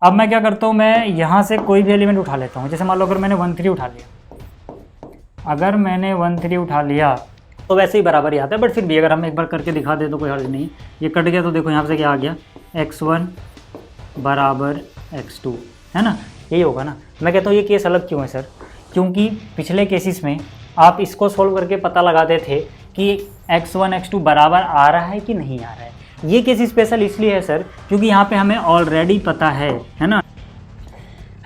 अब मैं क्या करता हूँ, मैं यहाँ से कोई भी एलिमेंट उठा लेता हूँ। जैसे मान लो अगर मैंने 1 3 उठा लिया, अगर मैंने 1 3 उठा लिया तो वैसे ही बराबर ही आता है, बट फिर भी अगर हम एक बार करके दिखा दें तो कोई हर्ज नहीं। ये कट गया तो देखो यहाँ से क्या आ गया, x1 बराबर x2, है ना, यही होगा ना। मैं कहता हूँ ये केस अलग क्यों है सर, क्योंकि पिछले केसेस में आप इसको सोल्व करके पता लगाते थे कि x1 x2 बराबर आ रहा है कि नहीं आ रहा है। ये केस स्पेशल इसलिए है सर क्योंकि यहाँ पे हमें ऑलरेडी पता है ना।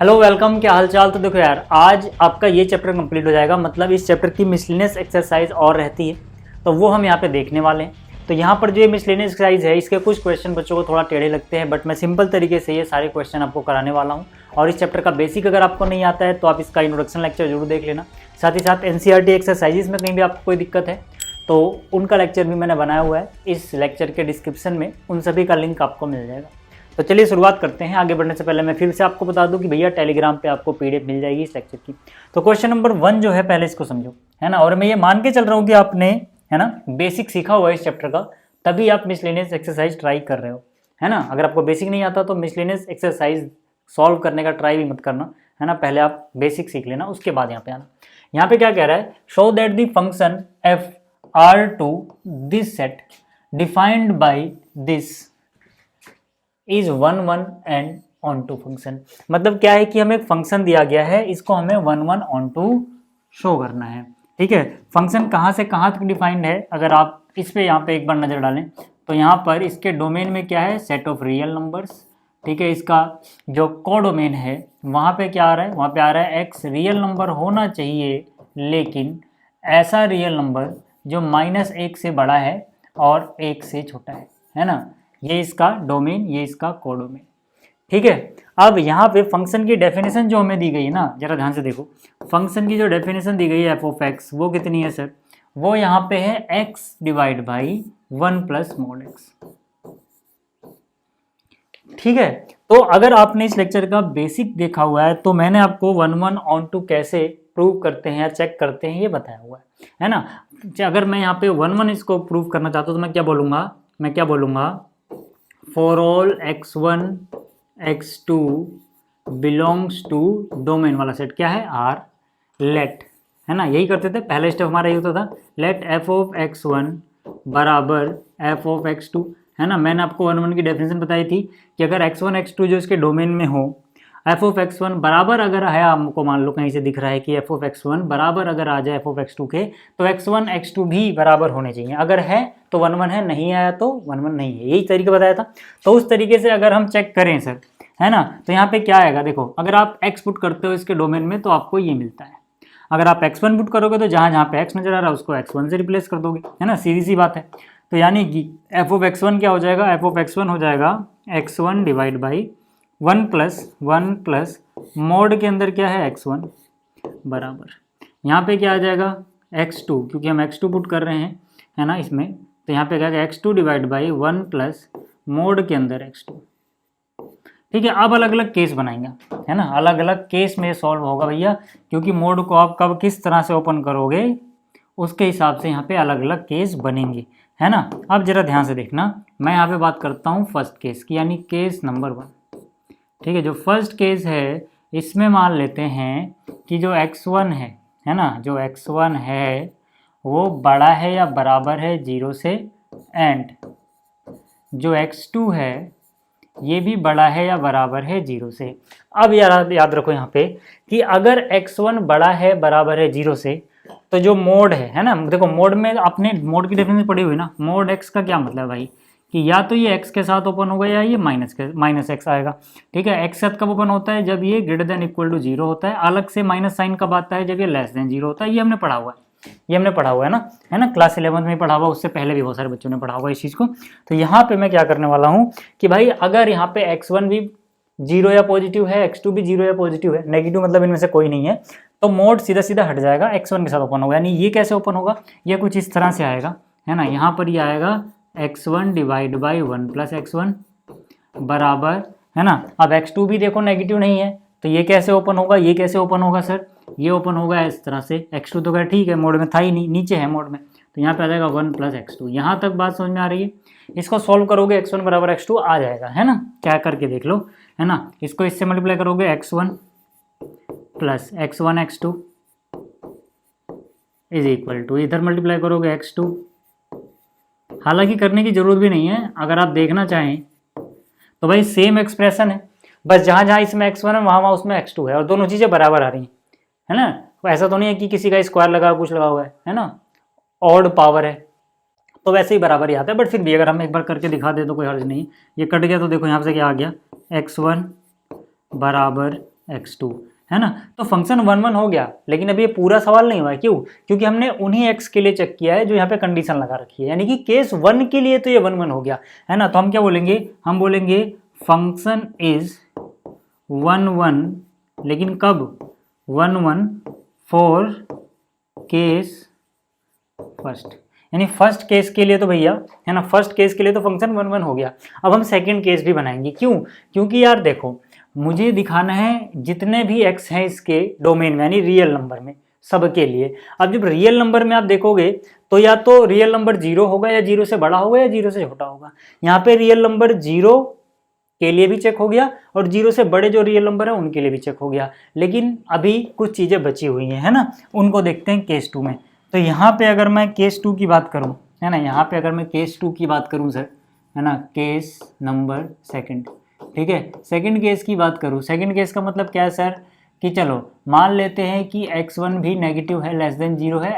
हेलो वेलकम, क्या हालचाल। तो देखो यार, आज आपका ये चैप्टर कंप्लीट हो जाएगा, मतलब इस चैप्टर की मिसलेनियस एक्सरसाइज और रहती है तो वो हम यहाँ पे देखने वाले हैं। तो यहाँ पर जो ये मिसलेनियस एक्सरसाइज है, इसके कुछ क्वेश्चन बच्चों को थोड़ा टेढ़े लगते हैं, बट मैं सिंपल तरीके से ये सारे क्वेश्चन आपको कराने वाला हूँ। और इस चैप्टर का बेसिक अगर आपको नहीं आता है तो आप इसका इंट्रोडक्शन लेक्चर जरूर देख लेना। साथ ही साथ एनसीईआरटी एक्सरसाइजेस में कहीं भी आपको कोई दिक्कत है तो उनका लेक्चर भी मैंने बनाया हुआ है, इस लेक्चर के डिस्क्रिप्शन में उन सभी का लिंक आपको मिल जाएगा। तो चलिए शुरुआत करते हैं। आगे बढ़ने से पहले मैं फिर से आपको बता दूं कि भैया टेलीग्राम पे आपको पीडीएफ मिल जाएगी इस लेक्चर की। तो क्वेश्चन नंबर 1 जो है, पहले इसको समझो, है ना। और मैं ये मान के चल रहा हूँ कि आपने, है ना, बेसिक सीखा हुआ है इस चैप्टर का, तभी आप मिसलेनियस एक्सरसाइज ट्राई कर रहे हो, है ना। अगर आपको बेसिक नहीं आता तो मिसलेनियस एक्सरसाइज सॉल्व करने का ट्राई भी मत करना, है ना। पहले आप बेसिक सीख लेना, उसके बाद यहाँ पे आना। यहाँ पे क्या कह रहा है, show that the function f R to this set defined by this is 1 1 and onto function. मतलब क्या है कि हमें एक फंक्शन दिया गया है, इसको हमें 1 1 ऑन टू शो करना है। ठीक है, फंक्शन कहाँ से कहाँ तक डिफाइंड है, अगर आप इस पे यहाँ पे एक बार नजर डालें तो यहाँ पर इसके डोमेन में क्या है, सेट ऑफ रियल नंबर्स। ठीक है, इसका जो कोडोमेन है वहाँ पे क्या आ रहा है, वहाँ पे आ रहा है एक्स रियल नंबर होना चाहिए, लेकिन ऐसा रियल नंबर जो -1 से बड़ा है और 1 से छोटा है ना। ये इसका डोमेन, ये इसका कोडोमेन। ठीक है, अब यहाँ पे फंक्शन की डेफिनेशन जो हमें दी गई है ना, जरा ध्यान से देखो। फंक्शन की जो डेफिनेशन दी गई है एफ ऑफ एक्स, वो कितनी है सर, वो यहाँ पे है x divide by 1 plus mod x. ठीक है, तो अगर आपने इस लेक्चर का बेसिक देखा हुआ है तो मैंने आपको 1 1 ऑन टू कैसे प्रूव करते हैं या चेक करते हैं ये बताया हुआ है ना। अगर मैं यहाँ पे 1 1 इसको प्रूव करना चाहता हूँ तो मैं क्या बोलूँगा, for all x1 x2 belongs to domain वाला सेट क्या है, आर, लेट, है ना, यही करते थे, पहला स्टेप हमारा ये होता था, लेट एफ ऑफ x1 बराबर एफ ऑफ x2, है ना। मैंने आपको 1 1 की डेफिनेशन बताई थी कि अगर x1 x2 जो इसके डोमेन में हो, एफ ऑफ x1 बराबर अगर है, आपको मान लो कहीं से दिख रहा है कि एफ ऑफ x1 बराबर अगर आ जाए एफ ऑफ x2 के, तो x1 x2 भी बराबर होने चाहिए। अगर है तो 1 1 है, नहीं आया तो 1 1 नहीं है, यही तरीका बताया था। तो उस तरीके से अगर हम चेक करें सर, है ना, तो यहाँ पे क्या आएगा, देखो अगर आप x पुट करते हो इसके डोमेन में तो आपको ये मिलता है। अगर आप x1 पुट करोगे तो जहाँ जहाँ पे x नजर आ रहा है उसको x1 से रिप्लेस कर दोगे, है ना, सीधी सी बात है। तो यानी कि एफ ऑफ x1 क्या हो जाएगा, एफ ऑफ x1 हो जाएगा x1 divide by 1 plus mode के अंदर क्या है x1 बराबर, यहाँ पे क्या आ जाएगा x2, क्योंकि हम x2 पुट कर रहे हैं, है ना, इसमें, तो यहाँ पे क्या आएगा x2 divide by 1 plus mode के अंदर x2। ठीक है, अब अलग अलग केस बनाएंगे, है ना, अलग अलग केस में सॉल्व होगा भैया, क्योंकि मोड को आप कब किस तरह से ओपन करोगे उसके हिसाब से यहाँ पे अलग अलग केस बनेंगे, है ना। अब जरा ध्यान से देखना, मैं यहाँ पे बात करता हूँ फर्स्ट केस की, यानी केस नंबर 1। ठीक है, जो फर्स्ट केस है इसमें मान लेते हैं कि जो x1 है ना, जो x1 है वो बड़ा है या बराबर है 0 से, एंड जो x2 है ये भी बड़ा है या बराबर है 0 से। अब याद रखो यहाँ पे कि अगर x1 बड़ा है बराबर है 0 से, तो जो मोड है ना, देखो मोड में आपने मोड की डेफिनेशन पढ़ी हुई ना, मोड x का क्या मतलब है भाई, कि या तो ये x के साथ ओपन होगा या ये माइनस x आएगा। ठीक है, x साथ कब ओपन होता है, जब ये ग्रेटर देन इक्वल टू 0 होता है। अलग से माइनस साइन कब आता है, जब ये लेस देन 0 होता है। ये हमने पढ़ा हुआ है, है ना, क्लास 11 में पढ़ा हुआ, उससे पहले भी बहुत सारे बच्चों ने पढ़ा हुआ इस चीज़ को। तो यहाँ पे मैं क्या करने वाला हूँ कि भाई अगर यहाँ पे x1 भी 0 या पॉजिटिव है, x2 भी 0 या पॉजिटिव है, नेगेटिव मतलब इनमें से कोई नहीं है, तो मोड सीधा सीधा हट जाएगा, x1 के साथ ओपन होगा। यानी ये कैसे ओपन होगा, ये कुछ इस तरह से आएगा, है ना। यहाँ पर ये आएगा x1 divide by 1 plus x1 बराबर, है ना। अब x2 भी देखो नेगेटिव नहीं है, तो ये कैसे ओपन होगा, ये कैसे ओपन होगा सर, ये ओपन होगा इस तरह से। x2 तो क्या ठीक है, मोड में था ही नहीं, नीचे है मोड में, तो यहाँ पे आ जाएगा 1 प्लस x2। यहाँ तक बात समझ में आ रही है। इसको सॉल्व करोगे x1 बराबर x2 आ जाएगा, है ना। क्या करके देख लो, है ना। इसको इससे मल्टीप्लाई करोगे x1 plus x1 x2 is equal to, इधर मल्टीप्लाई करोगे x2, हालांकि करने की जरूरत भी नहीं है, अगर आप देखना चाहें तो भाई सेम एक्सप्रेशन है, बस जहाँ जहाँ इसमें x1 है वहाँ वहाँ उसमें x2 है और दोनों चीज़ें बराबर आ रही हैं, है ना। तो ऐसा तो नहीं है कि किसी का स्क्वायर लगा कुछ लगा हुआ है ना, ऑड पावर है तो वैसे ही बराबर ही आता है। बट फिर भी अगर हम एक बार करके दिखा दे तो कोई हर्ज नहीं। ये कट गया तो देखो यहाँ से क्या आ गया, x1 बराबर x2, है ना। तो फंक्शन 1 1 हो गया, लेकिन अभी ये पूरा सवाल नहीं हुआ है। क्यों? क्योंकि हमने उन्हीं x के लिए चेक किया है जो यहाँ पे कंडीशन लगा रखी है, यानी कि केस 1 के लिए तो ये 1 1 हो गया, है ना। तो हम क्या बोलेंगे, हम बोलेंगे फंक्शन इज 1 1, लेकिन कब 1 1 फॉर केस फर्स्ट, यानी फर्स्ट केस के लिए तो भैया, है ना, फर्स्ट केस के लिए तो फंक्शन 1 1 हो गया। अब हम सेकंड केस भी बनाएंगे। क्यों? क्योंकि यार देखो, मुझे दिखाना है जितने भी x हैं इसके डोमेन में, यानी रियल नंबर में, सबके लिए। अब जब रियल नंबर में आप देखोगे तो या तो रियल नंबर 0 होगा, या 0 से बड़ा होगा, या 0 से छोटा होगा। यहाँ पे रियल नंबर 0 के लिए भी चेक हो गया और 0 से बड़े जो रियल नंबर है उनके लिए भी चेक हो गया, लेकिन अभी कुछ चीज़ें बची हुई हैं, है ना, उनको देखते हैं केस 2 में। तो यहाँ पे अगर मैं केस 2 की बात करूँ, है ना, यहाँ पे अगर मैं केस 2 की बात करूँ सर, है ना, केस नंबर सेकंड, ठीक है, सेकंड केस की बात करूँ। सेकंड केस का मतलब क्या है सर, कि चलो मान लेते हैं कि x1 भी नेगेटिव है, लेस देन 0 है,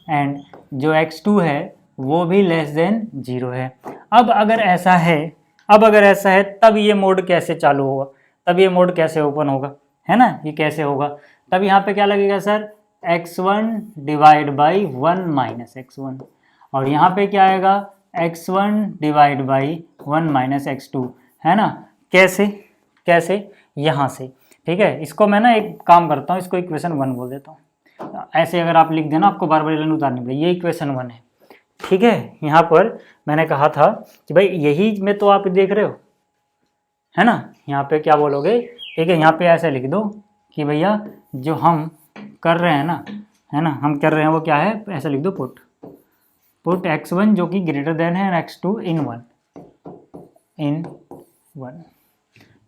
एंड जो x2 है वो भी लेस देन 0 है। अब अगर ऐसा है तब ये मोड कैसे चालू होगा, तब ये मोड कैसे ओपन होगा, है ना, ये कैसे होगा। तब यहाँ पे क्या लगेगा sir, x1 divide by 1 minus x1, और यहाँ पे क्या आएगा, x1 divide by 1 minus x2, है ना। कैसे यहाँ से, ठीक है। इसको मैं ना एक काम करता हूँ, इसको इक्वेशन 1 बोल देता हूँ। ऐसे अगर आप लिख देना, आपको बार बार लाइन उतारनी पड़ेगी। ये इक्वेशन 1 है, ठीक है। यहाँ पर मैंने कहा था कि भाई यही में तो आप देख रहे हो, है ना। यहाँ पे क्या बोलोगे, ठीक है, यहाँ पे ऐसे लिख दो कि भैया जो हम कर रहे हैं ना, है ना, हम कर रहे हैं वो क्या है, ऐसे लिख दो, पुट x1 जो कि ग्रेटर देन है x2 इन 1,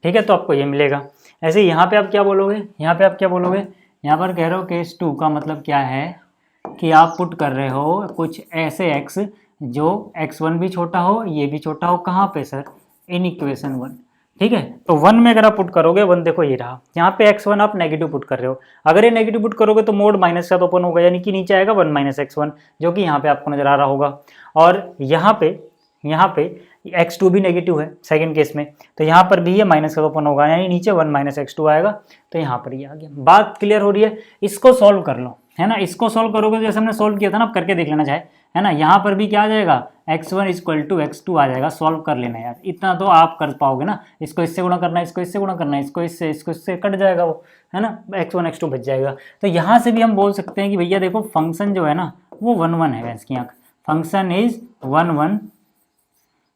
ठीक है। तो आपको ये मिलेगा। ऐसे यहाँ पे आप क्या बोलोगे, यहाँ पर कह रहे हो केस 2 का मतलब क्या है कि आप पुट कर रहे हो कुछ ऐसे x जो x1 भी छोटा हो, ये भी छोटा हो, कहाँ पे सर, इन इक्वेशन 1, ठीक है। तो 1 में अगर आप पुट करोगे, 1 देखो ये रहा, यहाँ पे x1 आप नेगेटिव पुट कर रहे हो। अगर ये नेगेटिव पुट करोगे तो मोड माइनस का तो ओपन होगा, यानी कि नीचे आएगा 1 माइनस x1, जो कि यहाँ पे आपको नजर आ रहा होगा। और यहाँ पे x2 भी नेगेटिव है सेकंड केस में, तो यहाँ पर भी ये माइनस का ओपन होगा, यानी नीचे 1 माइनस x2 आएगा। तो यहाँ पर ये आ गया। बात क्लियर हो रही है? इसको सॉल्व कर लो, है ना। इसको सॉल्व करोगे तो जैसे हमने सॉल्व किया था ना, आप करके देख लेना चाहे, है ना। यहाँ पर भी क्या आ जाएगा, x1 इक्वल टू x2 आ जाएगा। सॉल्व कर लेना यार, इतना तो आप कर पाओगे ना। इसको इससे गुणा करना है, इसको इससे गुणा करना है, इसको इससे कट जाएगा वो, है ना, x1 x2 बच जाएगा। तो यहाँ से भी हम बोल सकते हैं कि भैया देखो फंक्शन जो है ना वो 1 1 है, इसकी आँख, फंक्शन इज 1 1,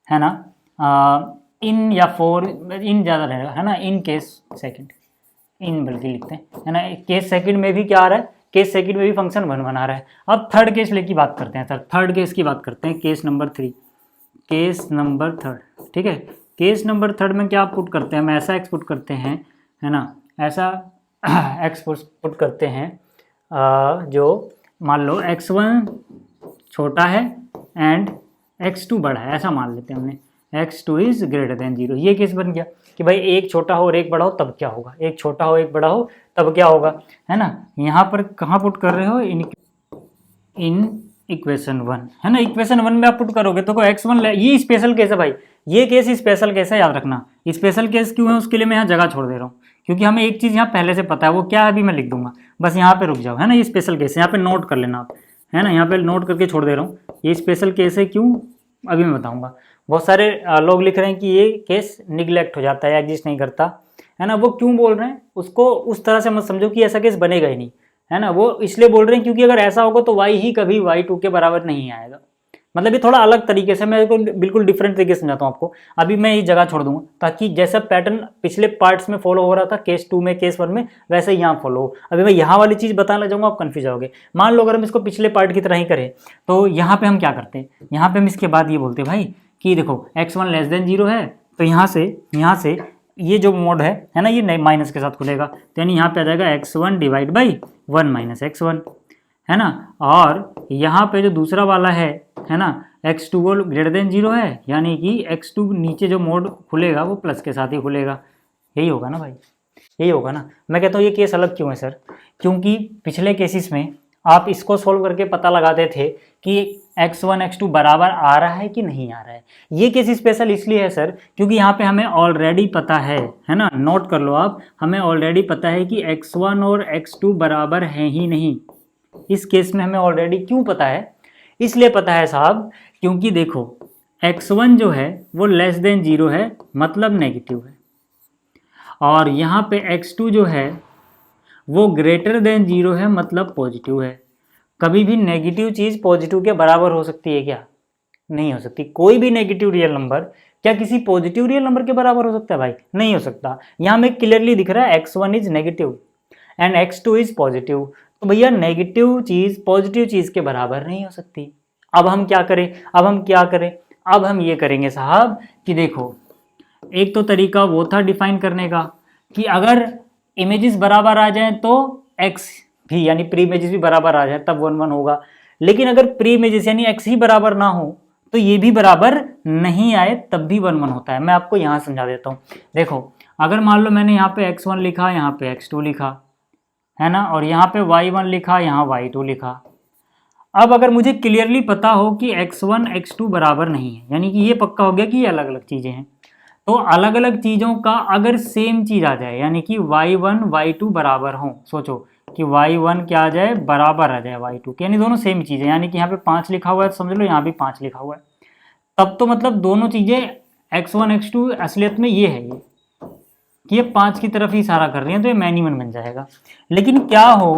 है ना। इन या फोर, इन ज़्यादा रहेगा, है ना, इन केस सेकंड, इन बल्कि लिखते हैं, है ना। केस सेकंड में भी क्या आ रहा है, केस सेकंड में भी फंक्शन 1 1 आ रहा है। अब थर्ड केस लेके बात करते हैं सर, थर्ड केस की बात करते हैं, case number 3, case number third, ठीक है। केस नंबर थर्ड में क्या आप पुट करते हैं, हम ऐसा एक्स पुट करते हैं, है ना, ऐसा एक्स पुट करते हैं जो मान लो x1 छोटा है एंड x2 बड़ा है, ऐसा मान लेते हैं हमने, x2 इज ग्रेटर देन 0। ये केस बन गया कि भाई एक छोटा हो और एक बड़ा हो तब क्या होगा, एक छोटा हो एक बड़ा हो तब क्या होगा, है ना। यहाँ पर कहाँ पुट कर रहे हो, इन इक्वेशन 1, है ना। इक्वेशन 1 में आप पुट करोगे तो x1, ये स्पेशल केस है भाई, ये केस स्पेशल केस है, याद रखना। स्पेशल केस क्यों है उसके लिए मैं यहाँ जगह छोड़ दे रहा हूँ, क्योंकि हमें एक चीज़ यहाँ पहले से पता है, वो क्या है अभी मैं लिख दूंगा, बस यहाँ पे रुक जाओ, है ना। ये स्पेशल केस है, यहाँ पे नोट कर लेना आप, है ना, यहाँ पे नोट करके छोड़ दे रहा हूँ। ये स्पेशल केस है, क्यों अभी मैं बताऊँगा। बहुत सारे लोग लिख रहे हैं कि ये केस निगलेक्ट हो जाता है, एग्जिस्ट नहीं करता, है ना। वो क्यों बोल रहे हैं, उसको उस तरह से मत समझो कि ऐसा केस बनेगा ही नहीं, है ना। वो इसलिए बोल रहे हैं क्योंकि अगर ऐसा होगा तो y ही कभी y2 के बराबर नहीं आएगा। मतलब ये थोड़ा अलग तरीके से, मैं इसको बिल्कुल डिफरेंट तरीके से समझाता हूँ आपको। अभी मैं ये जगह छोड़ दूंगा ताकि जैसा पैटर्न पिछले पार्ट्स में फॉलो हो रहा था केस 2 में, केस 1 में, वैसे यहाँ फॉलो हो। अभी मैं यहाँ वाली चीज़ बताने लग जाऊँगा, आप कन्फ्यूज आओगे। मान लो अगर हम इसको पिछले पार्ट की तरह ही करें तो यहाँ पे हम क्या करते हैं, यहाँ पे हम इसके बाद ये बोलते हैं भाई कि देखो x1 लेस देन 0 है तो यहाँ से ये जो मोड है ना, ये माइनस के साथ खुलेगा, तो यानी यहाँ पे आ जाएगा x1 divide by 1 minus x1, है ना। और यहाँ पे जो दूसरा वाला है ना, x2 वो ग्रेटर देन 0 है, यानी कि x2 नीचे जो मोड खुलेगा वो प्लस के साथ ही खुलेगा। यही होगा ना भाई, यही होगा ना। मैं कहता हूँ ये केस अलग क्यों है सर, क्योंकि पिछले केसेस में आप इसको सोल्व करके पता लगाते थे कि x1 x2 बराबर आ रहा है कि नहीं आ रहा है। ये केस स्पेशल इसलिए है सर क्योंकि यहाँ पे हमें ऑलरेडी पता है ना, नोट कर लो आप, हमें ऑलरेडी पता है कि x1 और x2 बराबर हैं ही नहीं। इस केस में हमें ऑलरेडी क्यों पता है, इसलिए पता है साहब क्योंकि देखो x1 जो है वो लेस देन 0 है, मतलब नेगेटिव है, और यहाँ पे x2 जो है वो ग्रेटर देन 0 है, मतलब पॉजिटिव है। कभी भी नेगेटिव चीज़ पॉजिटिव के बराबर हो सकती है क्या? नहीं हो सकती। कोई भी नेगेटिव रियल नंबर क्या किसी पॉजिटिव रियल नंबर के बराबर हो सकता है भाई? नहीं हो सकता। यहाँ में क्लियरली दिख रहा है x1 is negative and x2 is positive, तो भैया नेगेटिव चीज़ पॉजिटिव चीज़ के बराबर नहीं हो सकती। अब हम क्या करें, अब हम ये करेंगे साहब कि देखो, एक तो तरीका वो था डिफाइन करने का कि अगर इमेजेस बराबर आ जाएं तो x भी यानी प्री इमेजेस भी बराबर आ जाए तब 1 1 होगा, लेकिन अगर प्री इमेजेस यानी x ही बराबर ना हो तो ये भी बराबर नहीं आए तब भी 1 1 होता है। मैं आपको यहाँ समझा देता हूँ। देखो अगर मान लो मैंने यहाँ पे x1 लिखा, यहाँ पे x2 लिखा, है ना, और यहाँ पे y1 लिखा, यहाँ y2 लिखा। अब अगर मुझे क्लियरली पता हो कि x1 x2 बराबर नहीं है, यानी कि ये पक्का हो गया कि ये अलग अलग चीज़ें हैं, तो अलग अलग चीज़ों का अगर सेम चीज़ आ जाए, यानी कि y1 y2 बराबर हो, सोचो कि y1 क्या आ जाए, बराबर आ जाए y2 के, यानी दोनों सेम चीज़ है, यानी कि यहाँ पे 5 लिखा हुआ है तो समझ लो यहाँ भी 5 लिखा हुआ है, तब तो मतलब दोनों चीज़ें x1 x2 असलियत में ये है, ये कि ये 5 की तरफ ही इशारा कर रही हैं, तो ये मैन ही मन बन जाएगा। लेकिन क्या हो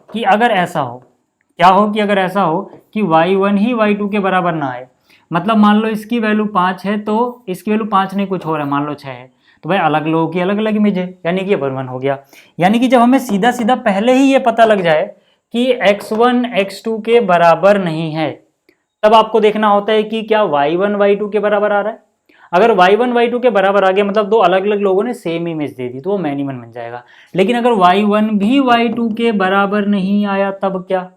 कि अगर ऐसा हो, कि y1 ही y2 के बराबर ना आए, मतलब मान लो इसकी वैल्यू 5 है तो इसकी वैल्यू 5 नहीं कुछ और है, मान लो 6 है, तो भाई अलग लोगों की अलग अलग इमेज है, यानी कि ये 1 1 हो गया। यानी कि जब हमें सीधा सीधा पहले ही ये पता लग जाए कि x1 x2 के बराबर नहीं है, तब आपको देखना होता है कि क्या y1 y2 के बराबर आ रहा है। अगर y1 y2 के बराबर आ गया मतलब दो अलग अलग लोगों ने सेम इमेज दे दी, तो वो मैन ही मन बन जाएगा। लेकिन अगर y1 भी y2 के बराबर नहीं आया तब क्या,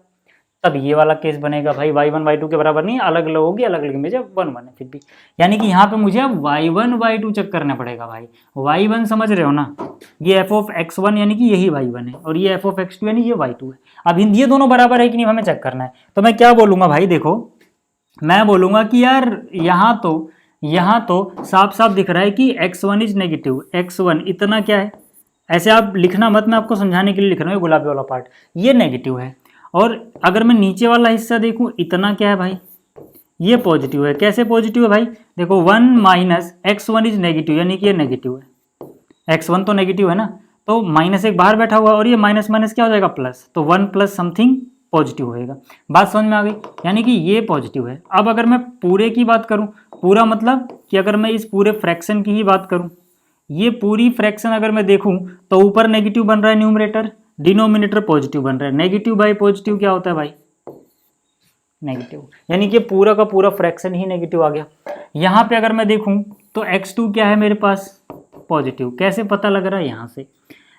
तब ये वाला केस बनेगा भाई y1 y2 के बराबर नहीं, अलग अलग होगी, अलग अलग इमेज है, 1 1 है फिर भी। यानी कि यहाँ पे मुझे अब y1 y2 चेक करना पड़ेगा भाई। y1 समझ रहे हो ना, ये f ऑफ x1 यानी कि यही y1 है, और ये f ऑफ x2 यानी ये y2 है। अब ये दोनों बराबर है कि नहीं हमें चेक करना है, तो मैं क्या बोलूंगा भाई, देखो मैं बोलूंगा कि यार यहाँ तो साफ साफ दिख रहा है कि x1 इज नेगेटिव, x1 इतना क्या है, ऐसे आप लिखना मत, मैं आपको समझाने के लिए लिख रहा हूँ, गुलाबी वाला पार्ट ये नेगेटिव है। और अगर मैं नीचे वाला हिस्सा देखूं, इतना क्या है भाई, ये पॉजिटिव है। कैसे पॉजिटिव है भाई, देखो 1 माइनस x1 इज नेगेटिव, यानी कि ये नेगेटिव है, x1 तो नेगेटिव है ना, तो माइनस एक बाहर बैठा हुआ और ये माइनस माइनस क्या हो जाएगा प्लस, तो 1 प्लस समथिंग पॉजिटिव होएगा। बात समझ में आ गई, यानी कि ये पॉजिटिव है। अब अगर मैं पूरे की बात करूं, पूरा मतलब कि अगर मैं इस पूरे फ्रैक्शन की ही बात करूं, ये पूरी फ्रैक्शन अगर मैं देखूं तो ऊपर नेगेटिव बन रहा है न्यूमरेटर, डिनोमिनेटर पॉजिटिव बन रहा है। नेगेटिव बाई पॉजिटिव क्या होता है भाई, नेगेटिव, यानी कि पूरा का पूरा फ्रैक्शन ही नेगेटिव आ गया। यहाँ पे अगर मैं देखूं तो x2 क्या है मेरे पास, पॉजिटिव। कैसे पता लग रहा है, यहाँ से,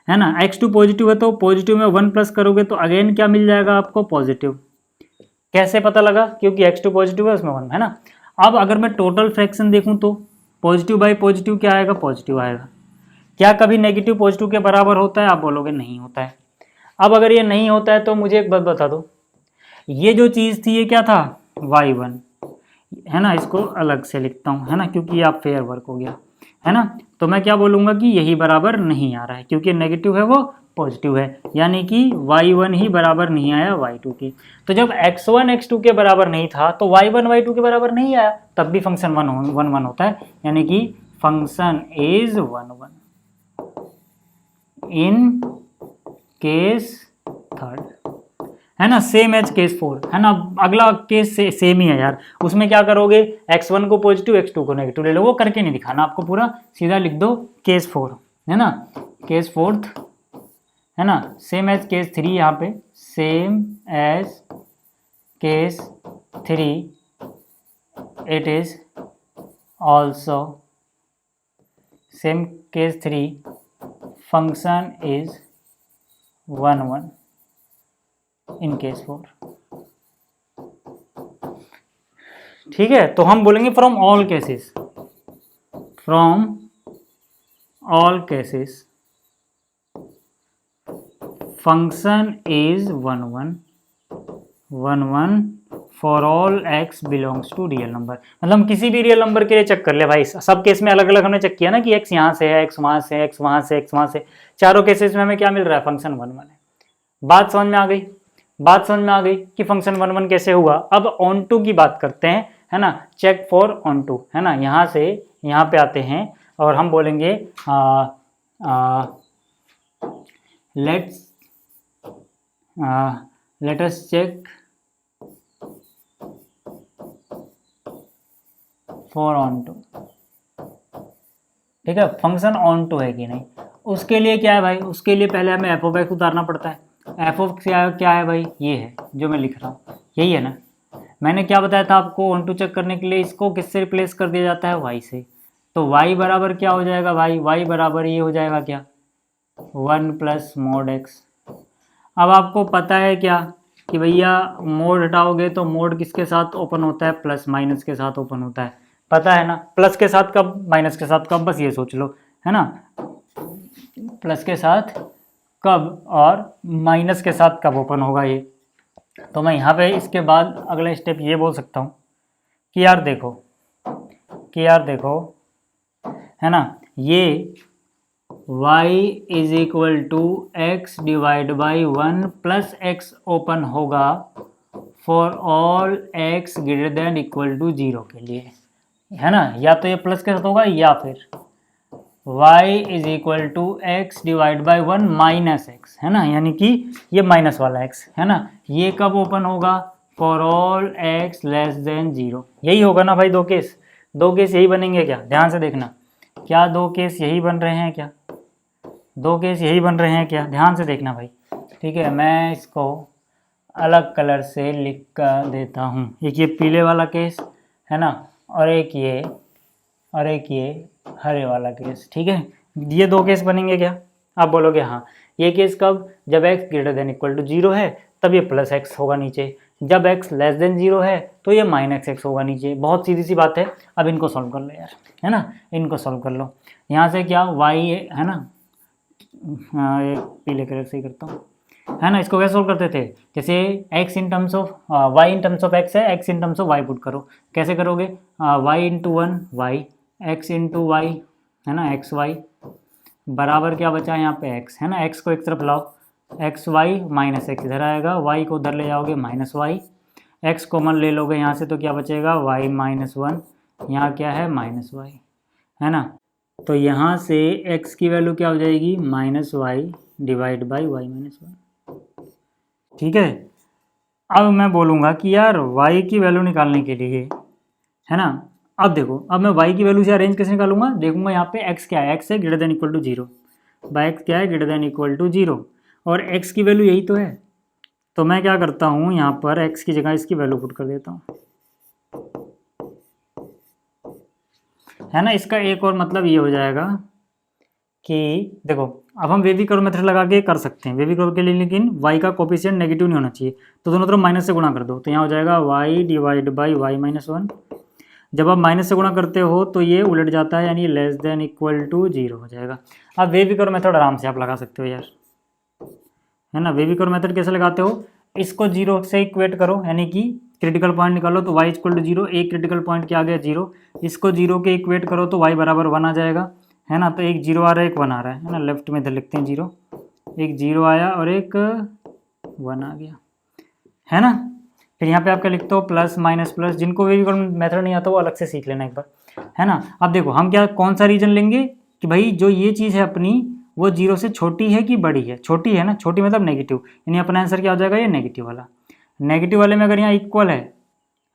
है ना, x2 पॉजिटिव है तो पॉजिटिव में 1 प्लस करोगे तो अगेन क्या मिल जाएगा आपको, पॉजिटिव। कैसे पता लगा, क्योंकि x2 पॉजिटिव है उसमें 1 है ना। अब अगर मैं टोटल फ्रैक्शन देखूं तो पॉजिटिव बाई पॉजिटिव क्या आएगा, पॉजिटिव आएगा। क्या कभी नेगेटिव पॉजिटिव के बराबर होता है, आप बोलोगे नहीं होता है। अब अगर ये नहीं होता है तो मुझे एक बात बता दो, ये जो चीज़ थी ये क्या था, y1, है ना, इसको अलग से लिखता हूँ, है ना, क्योंकि ये आप फेयर वर्क हो गया, है ना। तो मैं क्या बोलूँगा कि यही बराबर नहीं आ रहा है, क्योंकि नेगेटिव है वो पॉजिटिव है, यानी कि y1 ही बराबर नहीं आया y2 की। तो जब x1 x2 के बराबर नहीं था तो y1 y2 के बराबर नहीं आया, तब भी फंक्शन 1 1 होता है, यानी कि function is 1 1 in case third, है ना, सेम एज केस 4, है ना। अगला केस सेम ही है यार, उसमें क्या करोगे, x1 को पॉजिटिव x2 को नेगेटिव ले लो, वो करके नहीं दिखाना आपको, पूरा सीधा लिख दो केस 4, है ना, केस 4, है ना, सेम एज केस 3, यहाँ पे same as case 3 it is also same case 3 function is 1 1 in case 4। ठीक है, तो हम बोलेंगे from all cases, from all cases function is 1 1 1 1 for all x belongs to real number. मतलब हम किसी भी रियल नंबर के लिए चेक कर ले भाई, सब केस में अलग अलग हमने चेक किया ना कि x यहाँ से है, x वहाँ से, x वहाँ से, x वहाँ से, चारों केसेस में हमें क्या मिल रहा है, फंक्शन 1 1 है। बात समझ में आ गई, बात समझ में आ गई कि फंक्शन 1 1 कैसे हुआ। अब ऑन टू की बात करते हैं, है ना, चेक फॉर ऑन टू, है ना, यहाँ से यहाँ पे आते हैं और हम बोलेंगे let us check for onto. ठीक है, फंक्शन ऑन टू है कि नहीं, उसके लिए क्या है भाई, उसके लिए पहले हमें एफ ऑफ एक्स उतारना पड़ता है। एफ ऑफ क्या है भाई, ये है जो मैं लिख रहा हूँ, यही है ना। मैंने क्या बताया था आपको, ऑन टू चेक करने के लिए इसको किससे रिप्लेस कर दिया जाता है, वाई से। तो वाई बराबर क्या हो जाएगा भाई, वाई बराबर ये हो जाएगा क्या, 1 प्लस मोड एक्स। अब आपको पता है क्या कि भैया मोड हटाओगे तो मोड किसके साथ ओपन होता है, प्लस माइनस के साथ ओपन होता है, पता है ना। प्लस के साथ कब, माइनस के साथ कब, बस ये सोच लो, है ना, प्लस के साथ कब और माइनस के साथ कब ओपन होगा ये। तो मैं यहाँ पे इसके बाद अगला स्टेप ये बोल सकता हूँ कि यार देखो, है ना, ये y is equal to x divide by 1 plus x open होगा for all x greater than equal to 0 के लिए, है ना। या तो ये प्लस के साथ होगा या फिर y is equal to x divide by 1 minus x, है ना, यानी कि ये माइनस वाला x, है ना। ये कब ओपन होगा, for all x less than 0। यही होगा ना भाई, दो केस यही बनेंगे क्या, ध्यान से देखना, क्या दो केस यही बन रहे हैं क्या, दो केस यही बन रहे हैं क्या, ध्यान से देखना भाई। ठीक है, मैं इसको अलग कलर से लिख कर देता हूँ। एक ये पीले वाला केस, है ना, और एक ये हरे वाला केस। ठीक है, ये दो केस बनेंगे क्या, आप बोलोगे हाँ। ये केस कब, जब x greater than equal to 0 है तब ये प्लस एक्स होगा नीचे, जब x लेस देन 0 है तो ये माइनस एक्स होगा नीचे। बहुत सीधी सी बात है। अब इनको सॉल्व कर लो यार, है ना, इनको सॉल्व कर लो। यहाँ से क्या y है ना, एक पीले कलर से ही करता हूँ, है ना। इसको कैसे सोल्व करते थे, जैसे x in terms of y in terms of x है, x in terms of y put करो। कैसे करोगे, y into 1 y, x into y, है ना, एक्स वाई बराबर क्या बचा यहाँ पे x, है ना। x को एक तरफ लाओ, एक्स वाई माइनस एक्स इधर आएगा, y को उधर ले जाओगे माइनस वाई, x कॉमन ले लोगे यहाँ से तो क्या बचेगा, y माइनस 1, यहाँ क्या है माइनस वाई, है ना। तो यहाँ से x की वैल्यू क्या हो जाएगी, minus y divide by y minus 1। ठीक है, अब मैं बोलूँगा कि यार y की वैल्यू निकालने के लिए, है ना, अब देखो, अब मैं y की वैल्यू से रेंज कैसे निकालूंगा, देखूंगा यहाँ पे x क्या है, x है greater than equal to 0, by x क्या है ग्रेटर देन इक्वल टू 0, और x की वैल्यू यही तो है। तो मैं क्या करता हूँ, यहाँ पर x की जगह इसकी वैल्यू पुट कर देता हूँ, है ना। इसका एक और मतलब ये हो जाएगा कि देखो, अब हम वेवी कर्व मेथड लगा के कर सकते हैं वेवी कर्व के लिए, लेकिन y का कोफिशिएंट नेगेटिव नहीं होना चाहिए, तो दोनों तरफ माइनस से गुणा कर दो, तो यहाँ हो जाएगा y divide by y minus 1। जब आप माइनस से गुणा करते हो तो ये उलट जाता है, यानी लेस देन इक्वल टू 0 हो जाएगा। अब वेवी कर्व मेथड आराम से आप लगा सकते हो यार, है ना। वेवी कर्व मेथड कैसे लगाते हो, इसको 0 से इक्वेट करो, यानी कि क्रिटिकल पॉइंट निकालो, तो y इक्वल टू 0, एक क्रिटिकल पॉइंट क्या आ गया 0, इसको 0 के इक्वेट करो तो y बराबर 1 आ जाएगा, है ना। तो एक 0 आ रहा है, एक 1 आ रहा है ना, लेफ्ट में इधर लिखते हैं 0, एक 0 आया और एक 1 आ गया, है ना। फिर यहाँ पे आप क्या लिखते हो, प्लस माइनस प्लस, जिनको वेवी कर्व मेथड नहीं आता वो अलग से सीख लेना एक बार, है ना। अब देखो हम क्या कौन सा रीजन लेंगे कि भाई जो ये चीज़ है अपनी वो 0 से छोटी है कि बड़ी है, छोटी है ना, छोटी मतलब नेगेटिव, यानी अपना आंसर क्या हो जाएगा, ये नेगेटिव वाला। नेगेटिव वाले में अगर यहाँ इक्वल है,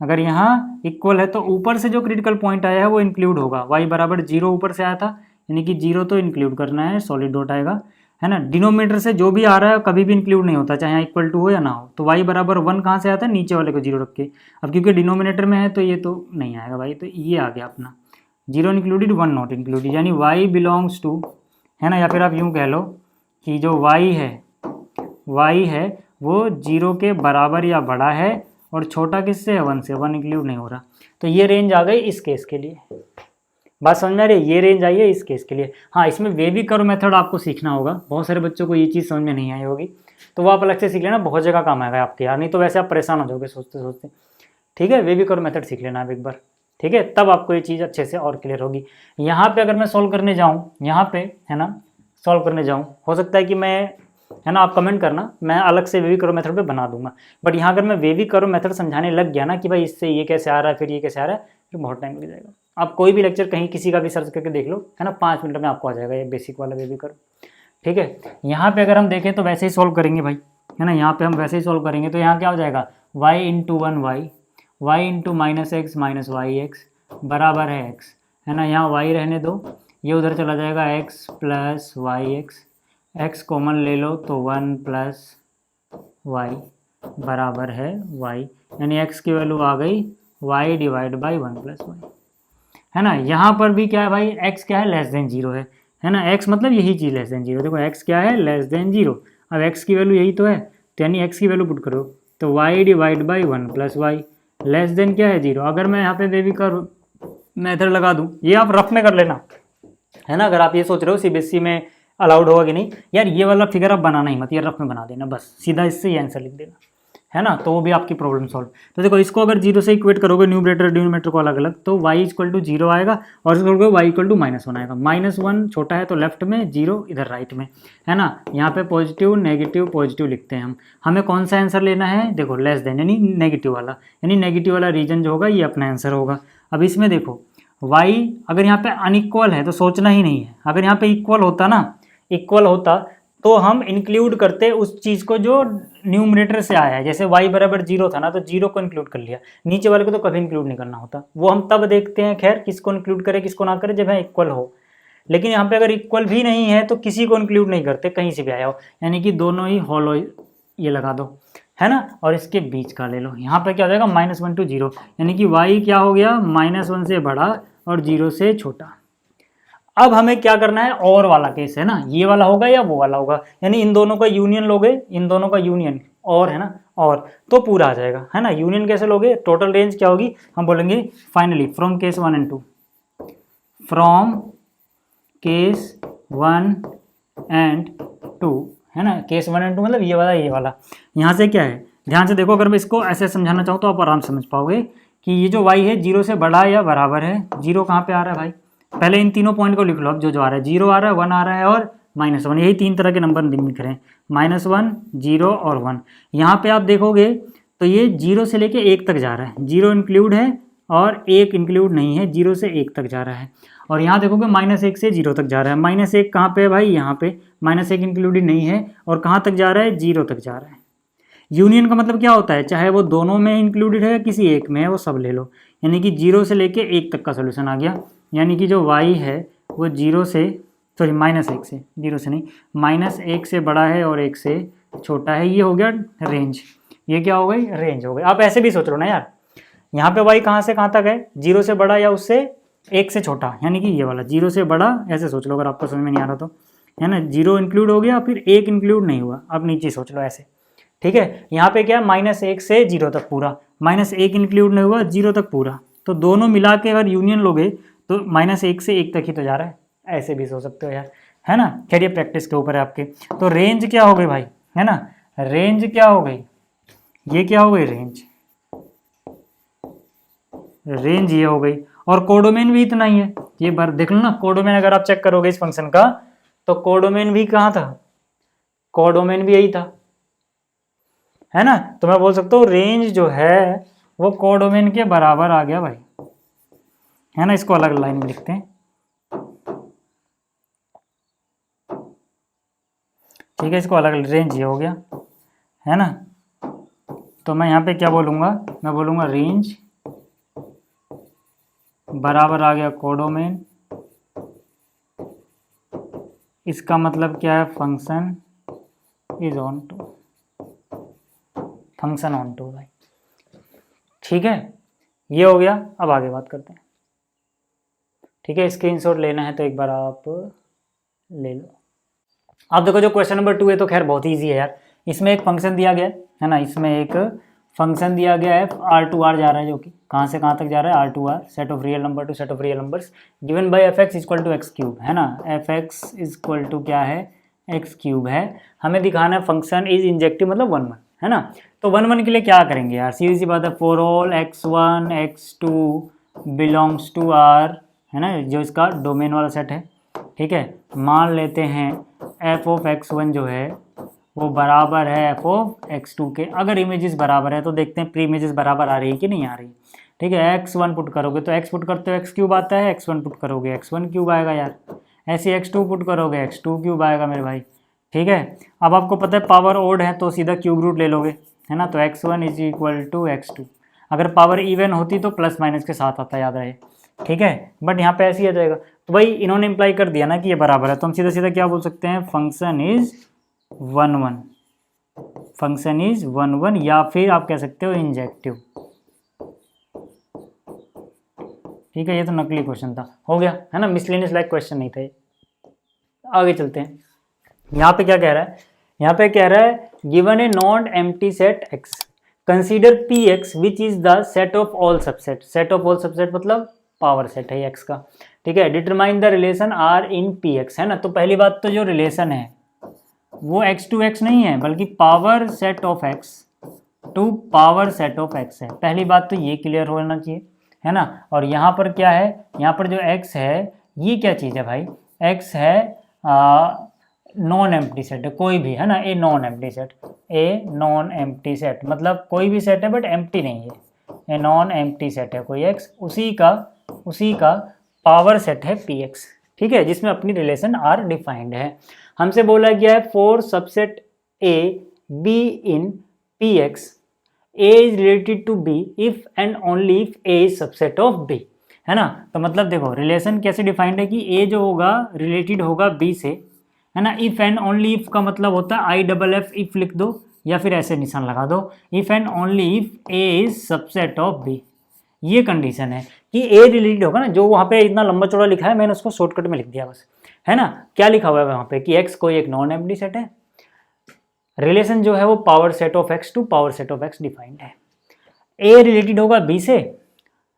अगर यहाँ इक्वल है तो ऊपर से जो क्रिटिकल पॉइंट आया है वो इंक्लूड होगा, y बराबर 0 ऊपर से आया था, यानी कि 0 तो इंक्लूड करना है, सॉलिड डॉट आएगा, है ना। डिनोमिनेटर से जो भी आ रहा है कभी भी इंक्लूड नहीं होता, चाहे यहाँ इक्वल टू हो या ना हो। तो y बराबर 1 कहाँ से आता है, नीचे वाले को 0 रख के। अब क्योंकि डिनोमिनेटर में है तो ये तो नहीं आएगा भाई, तो ये आ गया अपना, 0 इंक्लूडेड 1 नॉट इंक्लूडेड, यानी y बिलोंग्स टू, है ना, या फिर आप यूँ कह लो कि जो y है वो 0 के बराबर या बड़ा है और छोटा किससे है 1 से, 1 इंक्लूड नहीं हो रहा। तो ये रेंज आ गई इस केस के लिए, बात समझ में आ रही है, ये रेंज आई है इस केस के लिए। हाँ, इसमें वेवी कर्व मेथड आपको सीखना होगा, बहुत सारे बच्चों को ये चीज़ समझ में नहीं आई होगी, तो वो आप अलग से सीख लेना, बहुत जगह काम आएगा आपके यार, नहीं तो वैसे आप परेशान हो जाओगे सोचते सोचते। ठीक है, वेवी कर्व मेथड सीख लेना आप एक बार, ठीक है, तब आपको ये चीज़ अच्छे से और क्लियर होगी। यहाँ पे अगर मैं सॉल्व करने जाऊँ, यहाँ पे है ना, सॉल्व करने जाऊँ, हो सकता है कि मैं, है ना, आप कमेंट करना, मैं अलग से वेवी कर्व मेथड पे बना दूंगा, बट यहाँ अगर मैं वेवी कर्व मेथड समझाने लग गया ना कि भाई इससे ये कैसे आ रहा है, फिर ये कैसे आ रहा है, फिर बहुत टाइम लग जाएगा। आप कोई भी लेक्चर कहीं किसी का भी सर्च करके देख लो, है ना, 5 मिनट में आपको आ जाएगा ये बेसिक वाला वेवी कर्व। ठीक है, यहाँ पे अगर हम देखें तो वैसे ही सॉल्व करेंगे भाई, है ना, यहाँ पे हम वैसे ही सॉल्व करेंगे, तो यहाँ क्या हो जाएगा y into 1 y into minus x minus y x बराबर है x, है ना, यहाँ y रहने दो, ये उधर चला जाएगा x plus y x, x common ले लो तो 1 प्लस वाई बराबर है y, यानी x की वैल्यू आ गई y divide by 1 plus y, है ना। यहाँ पर भी क्या है भाई, x क्या है, लेस देन 0 है ना, x मतलब यही चीज़ लेस देन 0, देखो x क्या है, लेस देन 0, अब x की वैल्यू यही तो है, तो यानी x की वैल्यू पुट करो तो y divide by 1 plus y, less than क्या है 0। अगर मैं यहाँ पे बेबी कर्व मेथड लगा दूँ, ये आप रफ में कर लेना, है ना, अगर आप ये सोच रहे हो सीबीएसई में अलाउड होगा कि नहीं, यार ये वाला फिगर आप बनाना ही मत, ये रफ में बना देना बस, सीधा इससे ही आंसर लिख देना, है ना, तो वो भी आपकी प्रॉब्लम सॉल्व। तो देखो इसको अगर 0 से इक्वेट करोगे न्यूमरेटर डिनोमिनेटर को अलग अलग, तो y इक्वल टू 0 आएगा और इसको करोगे y इक्वल टू -1 आएगा, -1 छोटा है तो लेफ्ट में, 0 इधर राइट में, है ना। यहाँ पे पॉजिटिव नेगेटिव पॉजिटिव लिखते हैं हम, हमें कौन सा आंसर लेना है, देखो लेस देन यानी नेगेटिव वाला, यानी नेगेटिव वाला रीजन जो होगा ये अपना आंसर होगा। अब इसमें देखो y अगर यहाँ पे अनइक्वल है तो सोचना ही नहीं है, अगर यहाँ पे इक्वल होता ना, इक्वल होता तो हम इंक्लूड करते उस चीज़ को जो न्यूमरेटर से आया है, जैसे y बराबर 0 था ना, तो 0 को इंक्लूड कर लिया, नीचे वाले को तो कभी इंक्लूड नहीं करना होता, वो हम तब देखते हैं खैर किसको इंक्लूड करें किसको ना करें, जब है इक्वल हो। लेकिन यहाँ पे अगर इक्वल भी नहीं है तो किसी को इंक्लूड नहीं करते, कहीं से भी आया हो, यानी कि दोनों ही होलो ये लगा दो, है ना, और इसके बीच का ले लो, यहाँ पे क्या हो जाएगा -1 टू 0, यानी कि y क्या हो गया -1 से बड़ा और 0 से छोटा। अब हमें क्या करना है, और वाला केस है ना, ये वाला होगा या वो वाला होगा, यानी इन दोनों का यूनियन लोगे, इन दोनों का यूनियन, और है ना, और तो पूरा आ जाएगा, है ना। यूनियन कैसे लोगे, टोटल रेंज क्या होगी, हम बोलेंगे finally from case 1 and 2, from case 1 and 2, है ना, केस 1 एंड 2 मतलब ये वाला। यहाँ से क्या है, ध्यान से देखो, अगर मैं इसको ऐसे समझाना चाहूँ तो आप आराम से समझ पाओगे कि ये जो y है 0 से बड़ा या बराबर है, 0 कहाँ पे आ रहा है भाई, पहले इन तीनों पॉइंट को लिख लो, अब जो आ रहा है 0 आ रहा है, 1 आ रहा है और -1, यही 3 तरह के नंबर दिख रहे हैं, -1 0 और 1। यहाँ पे आप देखोगे तो ये 0 से लेके 1 तक जा रहा है, 0 इंक्लूड है और 1 इंक्लूड नहीं है, 0 से 1 तक जा रहा है। और यहाँ देखोगे -1 से 0 तक जा रहा है, -1 कहाँ पे है भाई, यहाँ पे -1 इंक्लूडेड नहीं है, और कहाँ तक जा रहा है, 0 तक जा रहा है। यूनियन का मतलब क्या होता है, चाहे वो दोनों में इंक्लूडेड है या किसी एक में है, वो सब ले लो, यानी कि 0 से लेके 1 तक का सोल्यूशन आ गया, यानी कि जो y है वो 0 से -1 से, 0 से नहीं, -1 से बड़ा है और 1 से छोटा है, ये हो गया रेंज, ये क्या हो गई, रेंज हो गई। आप ऐसे भी सोच लो ना यार, यहाँ पे y कहाँ से कहाँ तक है, 0 से बड़ा या उससे 1 से छोटा, यानी कि ये वाला 0 से बड़ा, ऐसे सोच लो अगर आपको समझ में नहीं आ रहा तो, है ना, 0 इंक्लूड हो गया फिर 1 इंक्लूड नहीं हुआ, अब नीचे सोच लो ऐसे, ठीक है। यहाँ पे क्या -1 से 0 तक पूरा, -1 इंक्लूड नहीं हुआ, 0 तक पूरा, तो दोनों मिला के अगर यूनियन लोगे तो -1 से 1 तक ही तो जा रहा है, ऐसे भी सोच सकते हो यार, है ना। खैर ये प्रैक्टिस के ऊपर है आपके। तो रेंज क्या हो गई भाई, है ना, रेंज क्या हो गई, ये क्या हो गई रेंज, रेंज ये हो गई। और कोडोमेन भी इतना ही है, ये बार देख लो ना, कोडोमेन अगर आप चेक करोगे इस फंक्शन का, तो कोडोमेन भी कहाँ था, कोडोमेन भी यही था, है ना। तो मैं बोल सकता हूँ रेंज जो है वो कोडोमेन के बराबर आ गया भाई, है ना। इसको अलग लाइन में लिखते हैं, ठीक है, इसको अलग, रेंज ये हो गया, है ना। तो मैं यहाँ पे क्या बोलूँगा, मैं बोलूँगा रेंज बराबर आ गया कोडोमेन, इसका मतलब क्या है, function is onto, function onto भाई, ठीक है, ये हो गया। अब आगे बात करते हैं, ठीक है, स्क्रीनशॉट लेना है तो एक बार आप ले लो। आप देखो जो क्वेश्चन नंबर 2 है तो खैर बहुत ईजी है यार। इसमें एक फंक्शन दिया गया है ना, इसमें एक फंक्शन दिया गया है r टू r जा रहा है, जो कि कहाँ से कहाँ तक जा रहा है, r to r, set of real number to set of real numbers, given by f(x) equal to x cube, है ना, f(x) इक्वल टू क्या है, एक्स क्यूब है। हमें दिखाना है फंक्शन इज इंजेक्टिव मतलब 1 1, है ना। तो 1 1 के लिए क्या करेंगे यार, सीधी सी बात है, for all x1 x2 belongs to r, है ना, जो इसका डोमेन वाला सेट है, ठीक है। मान लेते हैं f ऑफ x1 जो है वो बराबर है f ऑफ x2 के। अगर इमेजेस बराबर है तो देखते हैं प्री इमेजेस बराबर आ रही है कि नहीं आ रही, ठीक है। x1 पुट करोगे तो x पुट करते हो एक्स क्यूब आता है, x1 पुट करोगे x1 क्यूब आएगा यार, ऐसे x2 पुट करोगे x2 क्यूब आएगा मेरे भाई, ठीक है। अब आपको पता है पावर ओड है तो सीधा क्यूब रूट ले लोगे, है ना, तो x1 is equal to x2। अगर पावर इवन होती तो प्लस माइनस के साथ आता, याद रहे, ठीक है, बट यहाँ पे ऐसे ही आ जाएगा। तो भाई इन्होंने इम्प्लाई कर दिया ना कि ये बराबर है, तो हम सीधा सीधा क्या बोल सकते हैं, फंक्शन इज 1 1, फंक्शन इज 1 1, या फिर आप कह सकते हो इंजेक्टिव, ठीक है। ये तो नकली क्वेश्चन था, हो गया, है ना, मिसलेनियस लाइक क्वेश्चन नहीं था। आगे चलते हैं, यहाँ पे क्या कह रहा है, यहाँ पे कह रहा है given a non empty set x, consider px which is the set of all subset. Set of all subset मतलब पावर सेट है x का, ठीक है। Determine the relation r in px, है ना। तो पहली बात तो जो रिलेशन है वो x टू x नहीं है, बल्कि power set of x to power set of x है। पहली बात तो ये क्लियर होना चाहिए, है ना। और यहाँ पर क्या है, यहाँ पर जो x है ये क्या चीज़ है भाई, x है नॉन एम्प्टी सेट है, कोई भी, है ना, a non empty set, a non empty set मतलब कोई भी सेट है बट एम्प्टी नहीं है, ए नॉन एम्प्टी सेट है कोई x, उसी का पावर सेट है px, ठीक है, जिसमें अपनी रिलेशन r डिफाइंड है। हमसे बोला गया है for subset a b in px a is related to b if and only if a is subset of b, है ना। तो मतलब देखो रिलेशन कैसे डिफाइंड है कि a जो होगा रिलेटेड होगा b से, है ना। इफ एंड ओनली इफ का मतलब होता है आई डबल एफ इफ लिख दो या फिर ऐसे निशान लगा दो, if and only if A is subset of B. ये कंडीशन है कि ए रिलेटेड होगा ना, जो वहाँ पे इतना लंबा चौड़ा लिखा है मैंने उसको शॉर्टकट में लिख दिया बस, है ना। क्या लिखा हुआ है वहाँ पे कि एक्स कोई एक नॉन एम्प्टी सेट है, रिलेशन जो है वो power set of x to power set of x defined है। ए रिलेटेड होगा बी से,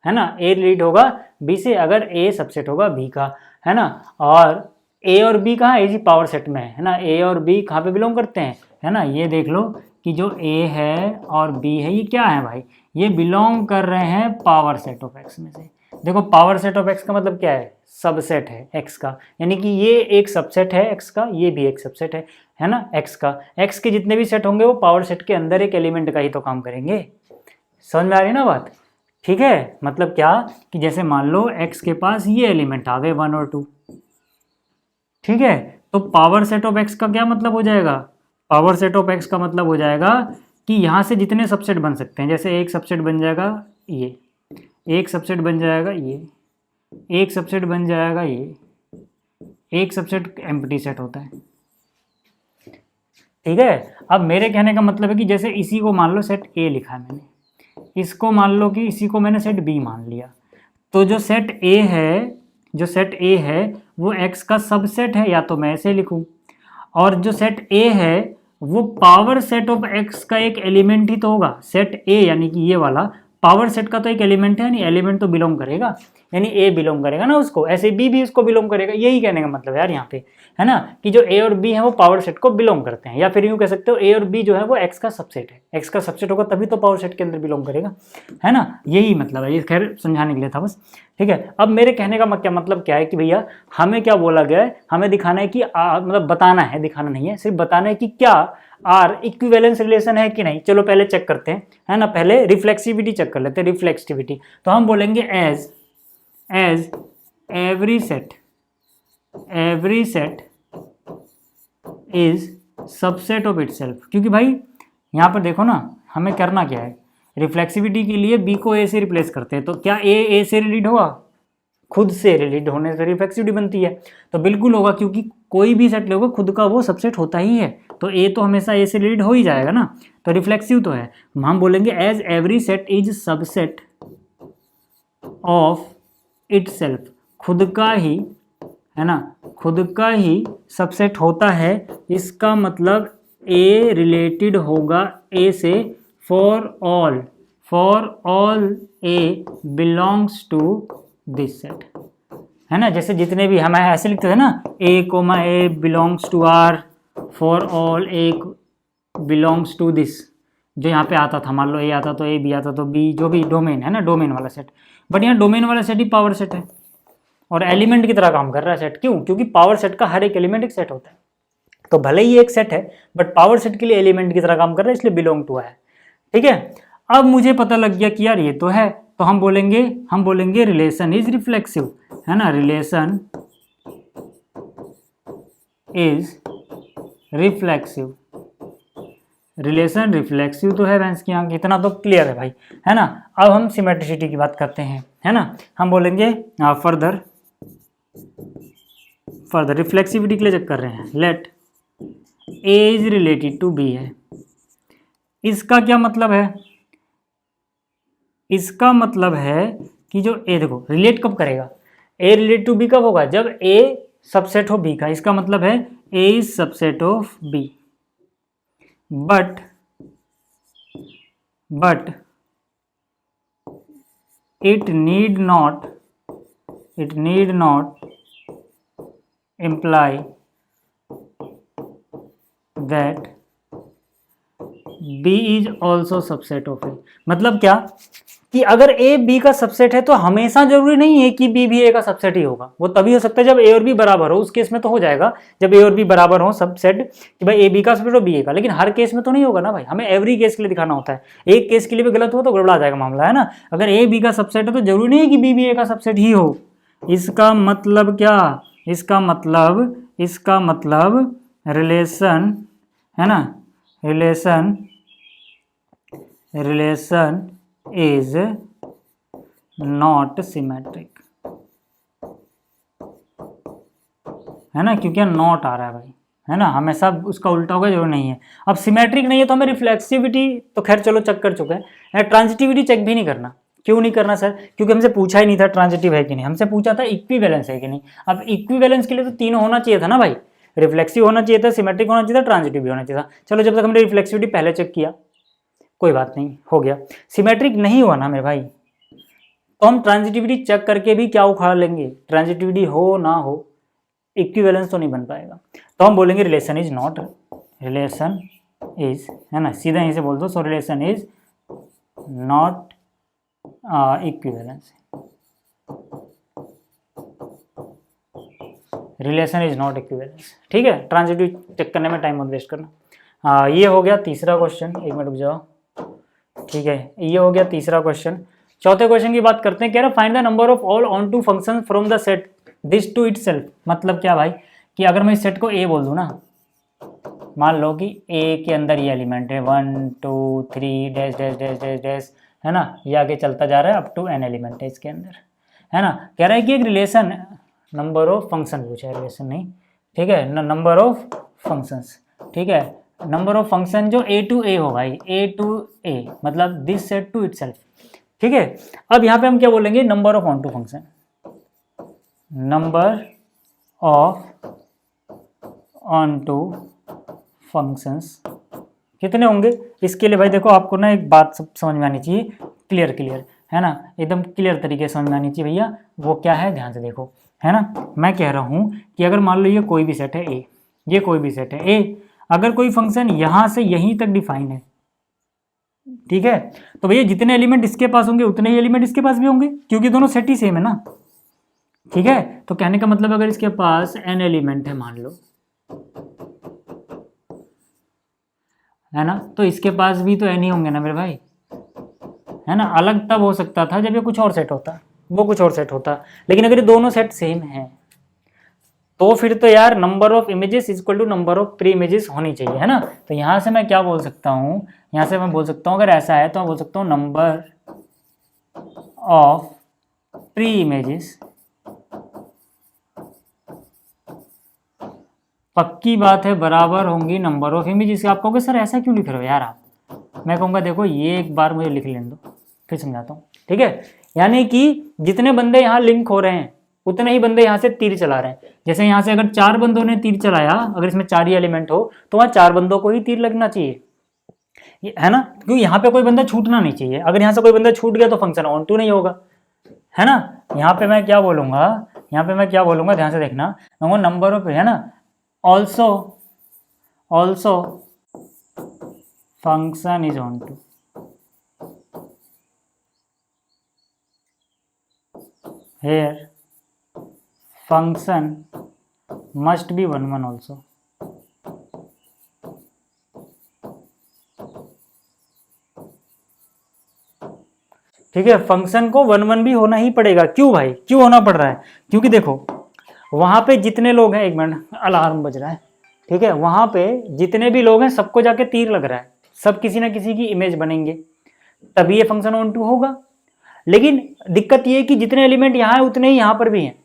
है ना, ए रिलेटेड होगा बी से अगर ए सबसेट होगा बी का, है ना। और ए और बी कहाँ है, इसी पावर सेट में है ना। ए और बी कहाँ पे बिलोंग करते हैं, है ना। ये देख लो कि जो ए है और बी है ये क्या है भाई, ये बिलोंग कर रहे हैं पावर सेट ऑफ एक्स में से। देखो पावर सेट ऑफ एक्स का मतलब क्या है, सबसेट है एक्स का, यानी कि ये एक सबसेट है एक्स का, ये भी एक सबसेट है ना एक्स का। एक्स के जितने भी सेट होंगे वो पावर सेट के अंदर एक एलिमेंट का ही तो काम करेंगे। समझ में आ रही ना बात, ठीक है। मतलब क्या कि जैसे मान लो एक्स के पास ये एलिमेंट आ गए 1 और 2, ठीक है। तो पावर सेट ऑफ एक्स का क्या मतलब हो जाएगा, पावर सेट ऑफ एक्स का मतलब हो जाएगा कि यहाँ से जितने सबसेट बन सकते हैं, जैसे एक सबसेट बन जाएगा ये, एक सबसेट बन जाएगा ये, एक सबसेट बन जाएगा ये, एक सबसेट एम्प्टी सेट होता है, ठीक है। अब मेरे कहने का मतलब है कि जैसे इसी को मान लो सेट ए लिखा है मैंने, इसको मान लो कि इसी को मैंने सेट बी मान लिया, तो जो सेट ए है वो एक्स का सबसेट है, या तो मैं ऐसे लिखूं, और जो सेट ए है वो पावर सेट ऑफ एक्स का एक एलिमेंट ही तो होगा। सेट ए यानी कि ये वाला पावर सेट का तो एक एलिमेंट है, नहीं एलिमेंट तो बिलोंग करेगा, यानी ए बिलोंग करेगा ना उसको, ऐसे बी भी उसको बिलोंग करेगा। यही कहने का मतलब यार यहाँ पे, है ना, कि जो ए और बी है वो पावर सेट को बिलोंग करते हैं, या फिर यूँ कह सकते हो ए और बी जो है वो एक्स का सबसेट है। एक्स का सबसेट होगा तभी तो पावर सेट के अंदर बिलोंग करेगा, है ना। यही मतलब है, ये खैर समझाने के लिए था बस, ठीक है। अब मेरे कहने का क्या मतलब क्या है कि भैया हमें क्या बोला गया है, हमें दिखाना है कि मतलब बताना है, दिखाना नहीं है, सिर्फ बताना है कि क्या आर इक्विवेलेंस रिलेशन है कि नहीं। चलो पहले चेक करते हैं, है ना, पहले रिफ्लेक्सिविटी चेक कर लेते हैं, रिफ्लेक्सिविटी। तो हम बोलेंगे as every set is subset of itself, क्योंकि भाई यहाँ पर देखो ना हमें करना क्या है, रिफ्लेक्सिविटी के लिए बी को ए से रिप्लेस करते हैं, तो क्या ए से रिलेटेड होगा, खुद से रिलेटेड होने से रिफ्लेक्सिविटी बनती है, तो बिल्कुल होगा, क्योंकि कोई भी सेट लोगे खुद का वो सबसेट होता ही है, तो ए तो हमेशा ए से रिलेटेड हो ही जाएगा ना, तो रिफ्लेक्सिव तो है। हम बोलेंगे as every set is subset of itself, खुद का ही, है ना, खुद का ही सबसेट होता है, इसका मतलब ए रिलेटेड होगा ए से for all A belongs to this set, है ना। जैसे जितने भी हम ऐसे लिखते थे ना, A comma A belongs to R, for all A belongs to this, जो यहाँ पे आता था, मान लो ए आता तो ए, बी आता तो बी, जो भी डोमेन है ना, डोमेन वाला सेट। बट यहाँ डोमेन वाला सेट ही पावर सेट है और एलिमेंट की तरह काम कर रहा है सेट। क्यों? क्योंकि पावर सेट का हर एक एलिमेंट एक सेट होता है, तो भले ही एक सेट है बट पावर सेट के लिए एलिमेंट की तरह काम कर रहा है, इसलिए बिलोंग टू है। ठीक है, अब मुझे पता लग गया कि यार ये तो है, तो हम बोलेंगे रिलेशन इज रिफ्लेक्सिव, है ना, relation is reflexive. Relation reflexive तो है भैंस की आंख, इतना तो क्लियर है भाई, है ना। अब हम सिमेट्रिसिटी की बात करते हैं, है ना। हम बोलेंगे फर्दर रिफ्लेक्सिविटी के लिए चेक कर रहे हैं, let A is related to B है। इसका क्या मतलब है? इसका मतलब है कि जो ए, देखो रिलेट कब करेगा, ए रिलेट टू बी कब होगा? जब ए सबसेट हो बी का। इसका मतलब है A is subset of B, but it need not imply that B is also subset of A। मतलब क्या कि अगर A B का सबसेट है तो हमेशा जरूरी नहीं है कि B भी A का सबसेट ही होगा। वो तभी हो सकता है जब A और B बराबर हो, उस केस में तो हो जाएगा जब A और B बराबर हो सबसेट, कि भाई A B का सबसेट और B A का। लेकिन हर केस में तो नहीं होगा ना भाई, हमें एवरी केस के लिए दिखाना होता है। एक केस के लिए भी गलत हुआ तो गड़बड़ा जाएगा मामला, है ना। अगर A B का सबसेट है तो जरूरी नहीं है कि B भी A का सबसेट ही हो। इसका मतलब क्या? इसका मतलब रिलेशन, है ना, रिलेशन इज नॉट सिमेट्रिक, है ना, क्योंकि नॉट आ रहा है भाई, है ना, हमेशा उसका उल्टा होगा, जरूर नहीं है। अब सिमेट्रिक नहीं है तो हमें रिफ्लेक्सिविटी तो खैर चलो चेक कर चुके हैं, ट्रांजिटिविटी चेक भी नहीं करना। क्यों नहीं करना सर? क्योंकि हमसे पूछा ही नहीं था ट्रांजिटिव है कि नहीं, हमसे पूछा था इक्विवेलेंस है कि नहीं। अब इक्विवेलेंस के लिए तो तीनों होना चाहिए था ना भाई, रिफ्लेक्सिव होना चाहिए था, सिमेट्रिक होना चाहिए था, ट्रांजिटिव भी होना चाहिए था। चलो जब तक हमने रिफ्लेक्सिविटी पहले चेक किया कोई बात नहीं, हो गया। सिमेट्रिक नहीं हुआ ना मेरे भाई, तो हम ट्रांजिटिविटी चेक करके भी क्या उखाड़ लेंगे, ट्रांजिटिविटी हो ना हो इक्विवेलेंस तो नहीं बन पाएगा। तो हम बोलेंगे relation is not, relation is, है ना, सीधा यहीं से बोल दो, सो relation is not equivalence, relation is not equivalence. ठीक है, ट्रांजिटिव चेक करने में टाइम मत वेस्ट करना। ये हो गया तीसरा क्वेश्चन, एक मिनट रुक जाओ। ठीक है, ये हो गया तीसरा क्वेश्चन। चौथे क्वेश्चन की बात करते हैं, कह रहा find the number of all onto function from the set this to itself. मतलब क्या भाई कि अगर मैं इस सेट को ए बोल दूं ना, मान लो कि ए के अंदर ये एलिमेंट है 1 2 3 dash dash dash dash dash, है ना, ये आगे चलता जा रहा है अप टू एन एलिमेंट है इसके अंदर, है ना। कह रहा है कि एक रिलेशन, नंबर ऑफ फंक्शन पूछा है, रिलेशन नहीं, ठीक है, नंबर ऑफ फंक्शंस, ठीक है, नंबर ऑफ फंक्शन जो ए टू ए हो भाई, ए टू ए मतलब दिस सेट टू इटसेल्फ। ठीक है, अब यहाँ पे हम क्या बोलेंगे, number of onto function, number of onto functions कितने होंगे। इसके लिए भाई देखो आपको ना एक बात समझ में आनी चाहिए, क्लियर, है ना, एकदम क्लियर तरीके से समझ में आनी चाहिए भैया। वो क्या है, ध्यान से देखो, है ना। मैं कह रहा हूँ कि अगर मान लो ये कोई भी सेट है ए, ये कोई भी सेट है ए, अगर कोई फंक्शन यहाँ से यहीं तक डिफाइन है, ठीक है, तो भैया जितने एलिमेंट इसके पास होंगे उतने ही एलिमेंट इसके पास भी होंगे, क्योंकि दोनों सेट ही सेम है ना। ठीक है, तो कहने का मतलब अगर इसके पास n एलिमेंट है मान लो, है ना, तो इसके पास भी तो n ही होंगे ना मेरे भाई, है ना। अलग तब हो सकता था जब ये कुछ और सेट होता, वो कुछ और सेट होता, लेकिन अगर ये दोनों सेट सेम है तो फिर तो यार number of images equal to number of pre images होनी चाहिए, है ना। तो यहाँ से मैं क्या बोल सकता हूँ, यहाँ से मैं बोल सकता हूँ अगर ऐसा है तो मैं बोल सकता हूँ नंबर ऑफ प्री इमेजेस, पक्की बात है बराबर होंगी नंबर ऑफ इमेजेस। आप कहोगे सर ऐसा क्यों लिख रहे हो यार आप, मैं कहूँगा देखो ये एक बार मुझे लिख लेने दो फिर समझाता हूँ। ठीक है, यानी कि जितने बंदे यहाँ लिंक हो रहे हैं उतने ही बंदे यहाँ से तीर चला रहे हैं। जैसे यहाँ से अगर 4 बंदों ने तीर चलाया, अगर इसमें 4 ही एलिमेंट हो तो वहाँ 4 बंदों को ही तीर लगना चाहिए, है ना, क्योंकि यहाँ पे कोई बंदा छूटना नहीं चाहिए। अगर यहाँ से कोई बंदा छूट गया तो फंक्शन ऑन टू नहीं होगा, है ना। यहाँ पे मैं क्या बोलूंगा, ध्यान से देखना, नंबर ऑफ, है ना, also function is onto, here function must be 1 1 also। ठीक है, फंक्शन को 1 1 भी होना ही पड़ेगा। क्यों भाई, क्यों होना पड़ रहा है? क्योंकि देखो वहां पे जितने लोग हैं, 1 मिनट अलार्म बज रहा है, ठीक है, वहां पे जितने भी लोग हैं सबको जाके तीर लग रहा है, सब किसी ना किसी की इमेज बनेंगे, तभी ये फंक्शन ऑन टू होगा। लेकिन दिक्कत ये है कि जितने एलिमेंट यहाँ है उतने ही यहाँ पर भी हैं,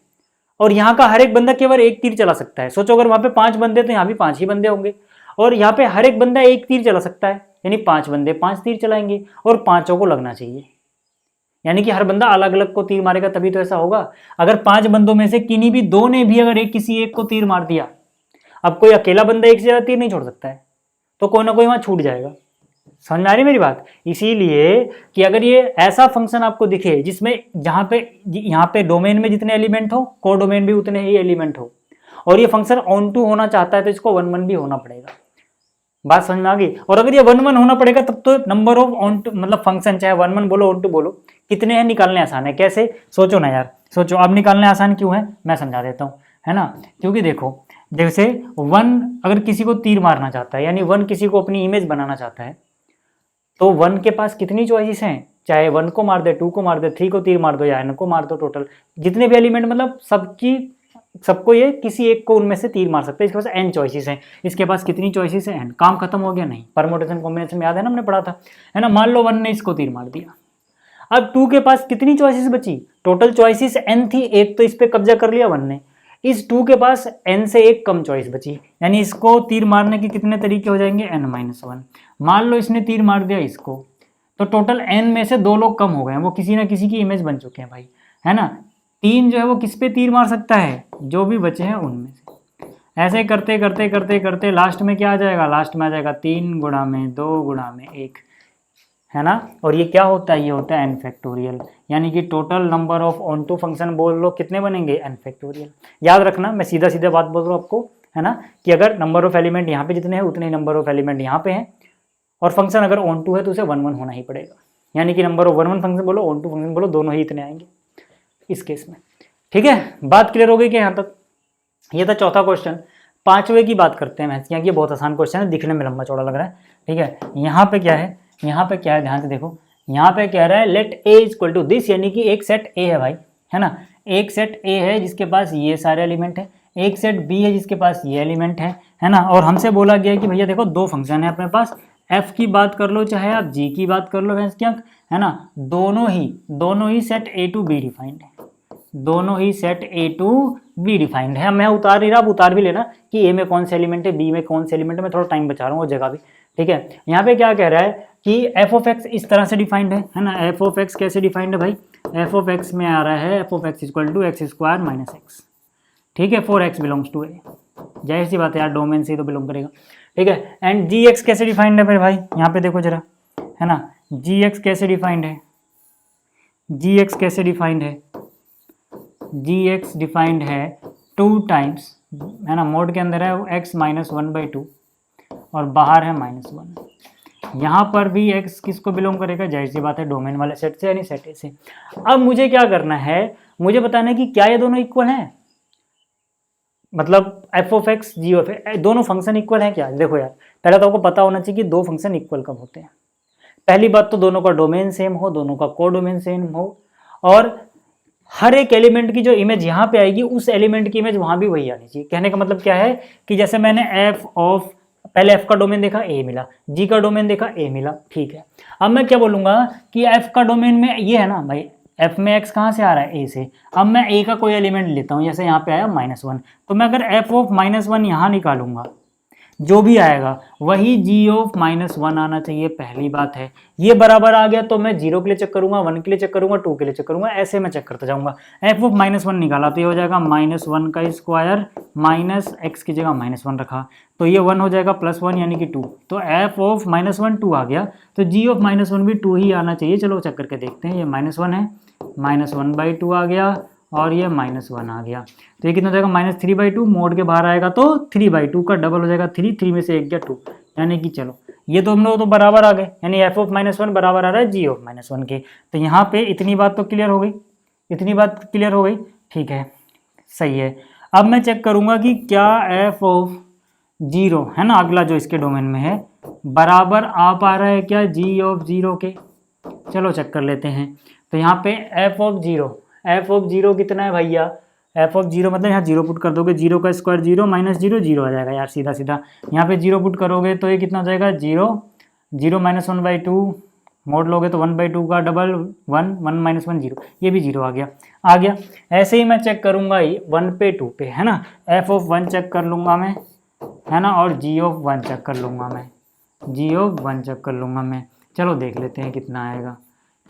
और यहाँ का हर एक बंदा केवल एक तीर चला सकता है। सोचो अगर वहां पे 5 बंदे तो यहाँ भी 5 ही बंदे होंगे, और यहाँ पे हर एक बंदा एक तीर चला सकता है, यानी 5 बंदे 5 तीर चलाएंगे, और 5 को लगना चाहिए, यानी कि हर बंदा अलग अलग को तीर मारेगा तभी तो ऐसा होगा। अगर 5 बंदों में से किन्हीं भी 2 ने भी अगर किसी एक को तीर मार दिया, अब कोई अकेला बंदा एक से ज्यादा तीर नहीं छोड़ सकता है, तो कोई ना कोई वहां छूट जाएगा। समझ में आ रही मेरी बात? इसीलिए कि अगर ये ऐसा फंक्शन आपको दिखे जिसमें जहां पे यहाँ पे डोमेन में जितने एलिमेंट हो, को डोमेन भी उतने ही एलिमेंट हो, और ये फंक्शन ऑन टू होना चाहता है तो इसको 1 1 भी होना पड़ेगा। बात समझ में आ गई? और अगर ये 1 1 होना पड़ेगा तब तो नंबर ऑफ ऑन टू, मतलब फंक्शन चाहे 1 1 बोलो ऑन टू बोलो, कितने हैं निकालने आसान है। कैसे? सोचो ना यार, सोचो। अब निकालने आसान क्यों है मैं समझा देता हूँ, है ना। क्योंकि देखो जैसे 1 अगर किसी को तीर मारना चाहता है, यानी 1 किसी को अपनी इमेज बनाना चाहता है, तो 1 के पास कितनी चॉइसेस हैं, चाहे 1 को मार दे, 2 को मार दे, 3 को तीर मार दो, या n को मार दो, टोटल जितने भी एलिमेंट, मतलब सबको ये किसी एक को उनमें से तीर मार सकते हैं। इसके पास n चॉइसेस हैं, इसके पास कितनी चॉइसेस हैं, n। काम खत्म हो गया? नहीं। परमुटेशन कॉम्बिनेशन में याद है ना, हमने पढ़ा था, है ना। मान लो 1 ने इसको तीर मार दिया, अब 2 के पास कितनी चॉइसेस बची? टोटल चॉइसेस n थी, एक तो इस पे कब्जा कर लिया 1 ने, इस 2 के पास n से एक कम चॉइस बची, यानी इसको तीर मारने के कितने तरीके हो जाएंगे? n-1। मान लो इसने तीर मार दिया इसको, तो टोटल n में से 2 लोग कम हो गए हैं, वो किसी ना किसी की इमेज बन चुके हैं भाई, है ना। 3 जो है वो किस पे तीर मार सकता है? जो भी बचे हैं उनमें से। ऐसे करते करते करते करते लास्ट में क्या आ जाएगा? लास्ट में आ जाएगा 3 गुणा में 2 गुणा में 1, है ना। और ये क्या होता है? ये होता है n फैक्टोरियल, यानी कि total number of onto function बोल लो कितने बनेंगे? n factorial. याद रखना, मैं सीधा सीधा बात बोल रहा हूँ आपको, है ना, कि अगर नंबर ऑफ एलिमेंट यहाँ पे जितने हैं उतने ही नंबर ऑफ एलिमेंट यहाँ पे हैं, और फंक्शन अगर ऑन टू है तो उसे 1 1 होना ही पड़ेगा, यानी कि नंबर ऑफ 1 1 फंक्शन बोलो, ऑन टू फंक्शन बोलो, दोनों ही इतने आएंगे इस केस में। ठीक है, बात क्लियर हो गई क्या यहाँ तक? ये था चौथा क्वेश्चन। 5वें की बात करते हैं मैथ्स की। ये बहुत आसान क्वेश्चन है, दिखने में लंबा चौड़ा लग रहा है, ठीक है। यहाँ पे क्या है, ध्यान से देखो, यहाँ पे कह रहा है let A equal to this, यानी कि एक सेट ए है भाई, है ना। एक सेट ए है जिसके पास ये सारे एलिमेंट है, एक सेट बी है जिसके पास ये एलिमेंट है ना। और हमसे बोला गया है कि भैया देखो 2 फंक्शन है अपने पास, एफ की बात कर लो चाहे आप जी की बात कर लो, है ना, दोनों ही set A to B defined है, दोनों ही set A to B defined है। मैं उतार नहीं रहा, आप उतार भी लेना कि ए में कौन से एलिमेंट है, बी में कौन से एलिमेंट है, मैं थोड़ा टाइम बचा रहा हूँ वो जगह भी, ठीक है। यहाँ पे क्या कह रहा है कि एफ ऑफ एक्स इस तरह से डिफाइंड है ना। एफ ऑफ एक्स कैसे डिफाइंड है भाई? एफ ऑफ एक्स में आ रहा है f of x equal to x square minus x, ठीक है, for x belongs to A. जाहिर सी बात है यार, डोमेन से ही तो बिलोंग करेगा, ठीक है। एंड जी एक्स कैसे डिफाइंड है फिर भाई? यहाँ पे देखो जरा, है ना, जी एक्स कैसे डिफाइंड है? जी एक्स कैसे डिफाइंड है? जी एक्स डिफाइंड है 2 टाइम्स, है ना, मोड के अंदर है वो एक्स -1/2 और बाहर है -1। यहाँ पर भी x किसको बिलोंग करेगा? जाहिर सी बात है डोमेन वाले सेट से, यानी सेट ए से। अब मुझे क्या करना है, मुझे बताना है कि क्या ये दोनों इक्वल हैं, मतलब f of x g of x, दोनों फंक्शन इक्वल हैं क्या? देखो यार, पहले तो आपको पता होना चाहिए कि 2 फंक्शन इक्वल कब होते हैं। पहली बात तो दोनों का डोमेन सेम हो, दोनों का को डोमेन सेम हो, और हर एक एलिमेंट की जो इमेज यहाँ पे आएगी उस एलिमेंट की इमेज वहां भी वही आनी चाहिए। कहने का मतलब क्या है कि जैसे मैंने एफ ऑफ, पहले एफ का डोमेन देखा ए मिला, जी का डोमेन देखा ए मिला, ठीक है। अब मैं क्या बोलूंगा कि एफ का डोमेन में ये है ना भाई, एफ में एक्स कहाँ से आ रहा है? ए से। अब मैं ए का कोई एलिमेंट लेता हूँ, जैसे यहाँ पे आया -1, तो मैं अगर एफ ऑफ -1 यहाँ निकालूंगा, जो भी आएगा वही g ऑफ -1 आना चाहिए, पहली बात है। ये बराबर आ गया तो मैं 0 के लिए चेक करूंगा, 1 के लिए चेक करूंगा, 2 के लिए चेक करूंगा, ऐसे मैं चेक करता जाऊंगा। f ऑफ -1 निकाला तो ये हो जाएगा -1 का स्क्वायर माइनस x की जगह -1 रखा तो ये 1 हो जाएगा +1 यानी कि 2। तो f ऑफ -1 2 आ गया, तो g ऑफ -1 भी 2 ही आना चाहिए। चलो चेक करके देखते हैं। ये -1 है, -1/2 आ गया और ये -1 आ गया, तो ये कितना हो जाएगा -3/2, मोड के बाहर आएगा तो 3/2 का डबल हो जाएगा 3 में से 1 गया 2, यानी कि चलो ये तो हम लोग तो बराबर आ गए, यानी f ऑफ -1 बराबर आ रहा है g ऑफ -1 के। तो यहाँ पे इतनी बात तो क्लियर हो गई, इतनी बात क्लियर हो गई, ठीक है, सही है। अब मैं चेक करूंगा कि क्या f ऑफ 0 है ना, अगला जो इसके डोमेन में है, बराबर आ पा रहा है क्या g ऑफ 0 के। चलो चेक कर लेते हैं। तो यहाँ पे f ऑफ 0 कितना है भैया, f ऑफ 0 मतलब यहाँ 0 पुट कर दोगे, 0 का स्क्वायर 0 -0 0 आ जाएगा यार, सीधा सीधा। यहाँ पे 0 पुट करोगे तो ये कितना हो जाएगा 0 0 -1/2, मोड लोगे तो 1/2 का डबल 1 1 -1 0, ये भी 0 आ गया। ऐसे ही मैं चेक करूँगा 1 पे 2 पे, है ना, f ऑफ 1 चेक कर लूँगा मैं, है ना, और g ऑफ 1 चेक कर लूँगा मैं, g ऑफ 1 चेक कर लूँगा मैं। चलो देख लेते हैं कितना आएगा,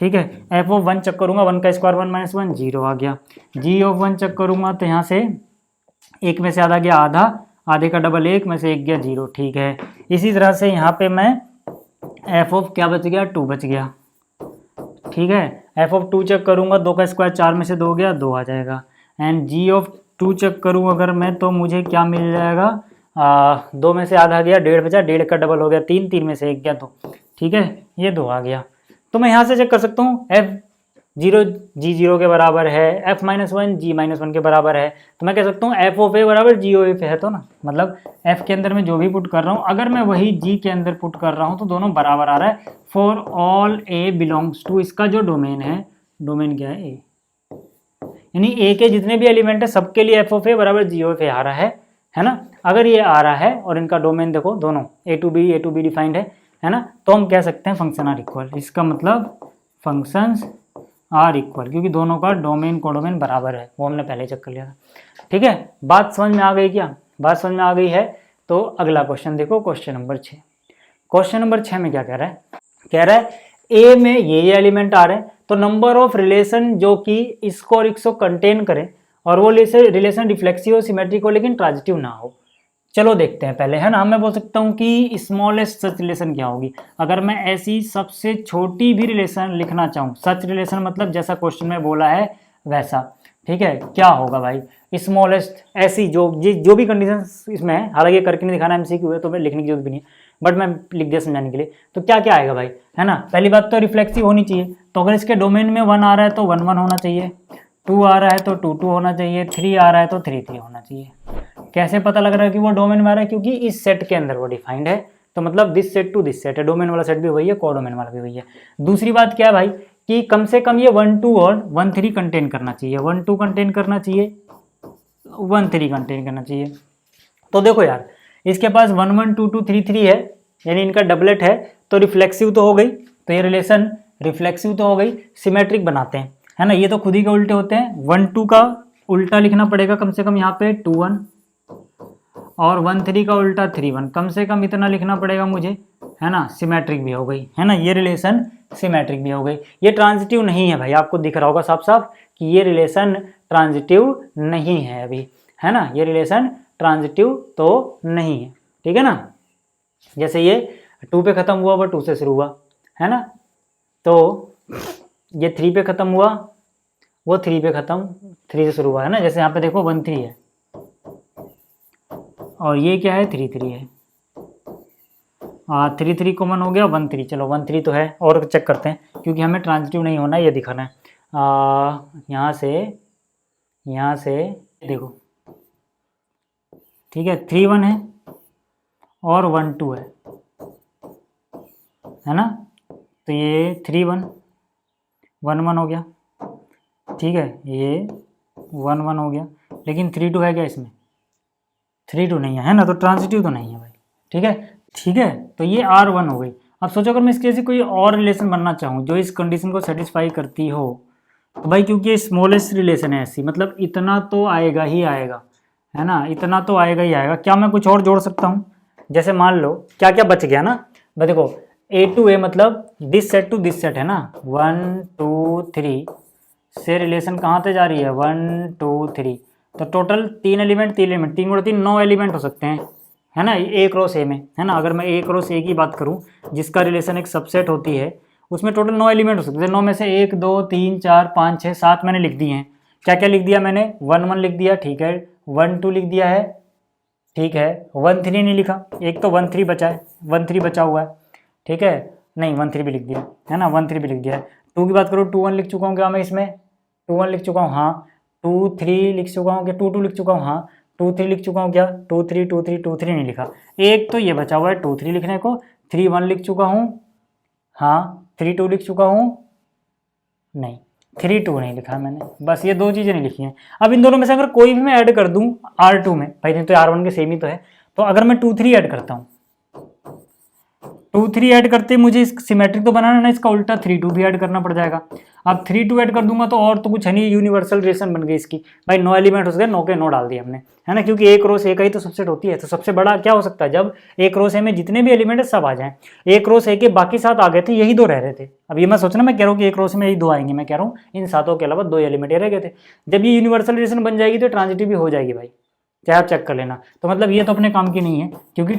ठीक है। f ऑफ 1 चेक करूँगा, 1 का स्क्वायर 1 -1 0 आ गया। g ऑफ 1 चेक करूँगा तो यहाँ से 1 में से आधा गया आधा, आधे का डबल 1 में से 1 गया 0, ठीक है। इसी तरह से यहाँ पे मैं f ऑफ क्या बच गया 2 बच गया, ठीक है। f ऑफ 2 चेक करूँगा, 2 का स्क्वायर 4 में से 2 गया 2 आ जाएगा। एंड g ऑफ 2 चेक करूँ अगर मैं तो मुझे क्या मिल जाएगा, 2 में से आधा गया 1.5 बचा, 1.5 का डबल हो गया 3, 3 में से 1 गया 2, ठीक है, ये 2 आ गया। तो मैं यहाँ से चेक कर सकता हूँ f0 g0 के बराबर है, f-1 g-1 के बराबर है, तो मैं कह सकता हूँ f ऑफ a बराबर g ऑफ a है, तो ना मतलब f के अंदर मैं जो भी पुट कर रहा हूँ अगर मैं वही g के अंदर पुट कर रहा हूँ तो दोनों बराबर आ रहा है। For all a belongs to, इसका जो डोमेन है, डोमेन क्या है a, यानी a के जितने भी एलिमेंट है सबके लिए f ऑफ a बराबर g ऑफ a आ रहा है ना। अगर ये आ रहा है और इनका डोमेन देखो दोनों a टू बी डिफाइंड है ना, तो हम कह सकते हैं फंक्शन आर इक्वल। इसका मतलब फंक्शंस आर इक्वल, क्योंकि दोनों का डोमेन कोडोमेन बराबर है, वो हमने पहले चेक कर लिया था, ठीक है। बात समझ में आ गई क्या, बात समझ में आ गई है। तो अगला क्वेश्चन देखो, क्वेश्चन नंबर 6। क्वेश्चन नंबर 6 में क्या कह रहा है, कह रहा है ए में ये एलिमेंट आ रहे हैं, तो नंबर ऑफ रिलेशन जो कि इसको और इसको कंटेन करें, और वो रिलेशन रिफ्लेक्सिव हो, सिमेट्रिक हो, लेकिन ट्रांजिटिव ना हो। चलो देखते हैं पहले, है ना। मैं बोल सकता हूँ कि स्मॉलेस्ट सच रिलेशन क्या होगी, अगर मैं ऐसी सबसे छोटी भी रिलेशन लिखना चाहूँ, सच रिलेशन मतलब जैसा क्वेश्चन में बोला है वैसा, ठीक है, क्या होगा भाई स्मॉलेस्ट, ऐसी जो भी कंडीशन इसमें है, हालांकि ये करके नहीं दिखाना MCQ है तो मैं लिखने की जरूरत भी नहीं है, बट मैं लिख दिया समझाने के लिए। तो क्या क्या आएगा भाई, है ना, पहली बात तो रिफ्लेक्सिव होनी चाहिए, तो अगर इसके डोमेन में 1 आ रहा है तो 1 1 होना चाहिए, 2 आ रहा है तो 2 2 होना चाहिए, 3 आ रहा है तो 3 3 होना चाहिए। कैसे पता लग रहा है कि वो डोमेन में आ रहा है, क्योंकि इस सेट के अंदर वो डिफाइंड है, तो मतलब this set to this set है, डोमेन वाला सेट भी वही है, कोडोमेन वाला भी वही है। दूसरी बात क्या है भाई कि कम से कम ये 1 2 और 1 3 कंटेन करना चाहिए, 1 2 कंटेन करना चाहिए, 1 3 कंटेन करना चाहिए। तो देखो यार इसके पास 1 1 2 2 3 3 है, यानी इनका डबलेट है, तो रिफ्लेक्सिव तो हो गई, तो ये रिलेशन रिफ्लेक्सिव तो हो गई। सिमेट्रिक बनाते हैं, है ना, ये तो खुद ही के उल्टे होते हैं, 1 2 का उल्टा लिखना पड़ेगा कम से कम यहाँ पे 2 1, और 1 3 का उल्टा 3 1, कम से कम इतना लिखना पड़ेगा मुझे, है ना। सिमेट्रिक भी हो गई, है ना, ये रिलेशन सिमेट्रिक भी हो गई। ये ट्रांजिटिव नहीं है भाई, आपको दिख रहा होगा साफ साफ कि ये रिलेशन ट्रांजिटिव नहीं है अभी, है ना, ये रिलेशन ट्रांजिटिव तो नहीं है, ठीक है ना। जैसे ये 2 पे खत्म हुआ बट 2 से शुरू हुआ, है ना, तो ये 3 पे खत्म हुआ, वो 3 पे खत्म 3 से शुरू हुआ, है ना। जैसे यहाँ पे देखो 1 3 है, और ये क्या है 3 3 है, 3 3 कॉमन हो गया, 1 3, चलो 1 3 तो है, और चेक करते हैं क्योंकि हमें ट्रांजिटिव नहीं होना है, ये दिखाना है। यहाँ से देखो, ठीक है, 3 1 है और 1 2 है ना, तो ये 3 1 1 1 हो गया, ठीक है, ये 1 1 हो गया, लेकिन 3 2 है क्या इसमें, 3 2 नहीं है ना, तो ट्रांजिटिव तो नहीं है भाई, ठीक है, ठीक है। तो ये R1 हो गई। अब सोचो अगर मैं इसके जैसे कोई और रिलेशन बनना चाहूँ जो इस कंडीशन को सेटिस्फाई करती हो, तो भाई क्योंकि ये स्मॉलेस्ट रिलेशन है ऐसी, मतलब इतना तो आएगा ही आएगा, है ना, इतना तो आएगा ही आएगा। क्या मैं कुछ और जोड़ सकता हूँ, जैसे मान लो क्या क्या बच गया ना, भाई देखो ए टू ए मतलब this set to this set है ना, 1 2 3 से रिलेशन कहाँ से जा रही है, 1 2 3, तो टोटल 3 एलिमेंट 3 गुणा 3 9 एलिमेंट हो सकते हैं, है ना, ए क्रॉस ए में, है ना। अगर मैं ए क्रॉस ए की बात करूँ जिसका रिलेशन एक सबसेट होती है, उसमें टोटल 9 एलिमेंट हो सकते हैं। 9 में से 1 2 3 4 5 6 7 मैंने लिख दिए हैं। क्या क्या लिख दिया मैंने, 1 1 लिख दिया, ठीक है, 1 2 लिख दिया है, ठीक है, 1 3 नहीं लिखा, एक तो 1 3 बचा है, 1 3 बचा हुआ है, ठीक है, नहीं 1 3 भी लिख दिया है ना, 1 3 भी लिख दिया है। 2 की बात करो, 2 1 लिख चुका हूँ क्या मैं इसमें, 2 1 लिख चुका हूँ, हाँ 2 3 लिख चुका हूँ क्या, 2 2 लिख चुका हूँ, हाँ 2 3 लिख चुका हूँ क्या, 2 3 2 3 2 3 नहीं लिखा, एक तो ये बचा हुआ है 2 3 लिखने को, 3 1 लिख चुका हूँ, हाँ 3 2 लिख चुका हूँ, नहीं 3 2 नहीं लिखा मैंने, बस ये दो चीज़ें नहीं लिखी हैं। अब इन दोनों में से अगर कोई भी मैं ऐड कर दूं R2 में, भाई नहीं तो R1 के सेम ही तो है, तो अगर मैं 2 3 ऐड करता हूँ, 2 3 ऐड करते मुझे इस सिमेट्रिक तो बनाना ना, इसका उल्टा 3 2 भी ऐड करना पड़ जाएगा। अब 3 2 ऐड कर दूंगा तो और तो कुछ है नहीं, यूनिवर्सल रिलेशन बन गई इसकी, भाई 9 एलिमेंट हो गए, 9 के 9 डाल दिए हमने, है ना, क्योंकि एक क्रॉस ए का ही तो सबसेट होती है। तो सबसे बड़ा क्या हो सकता है, जब एक क्रॉस ए में जितने भी एलिमेंट है सब आ जाएं, एक क्रॉस ए के बाकी 7 आ गए थे, यही 2 रह रहे थे। अब ये मैं सोचना, मैं कह रहा हूँ कि एक क्रॉस में यही 2 आएंगे, मैं कह रहा हूँ इन 7 के अलावा 2 एलिमेंट रह गए थे। जब ये यूनिवर्सल रिलेशन बन जाएगी तो ट्रांजिटिव भी हो जाएगी भाई, चाहे आप चेक कर लेना। तो मतलब ये तो अपने काम की नहीं है, क्योंकि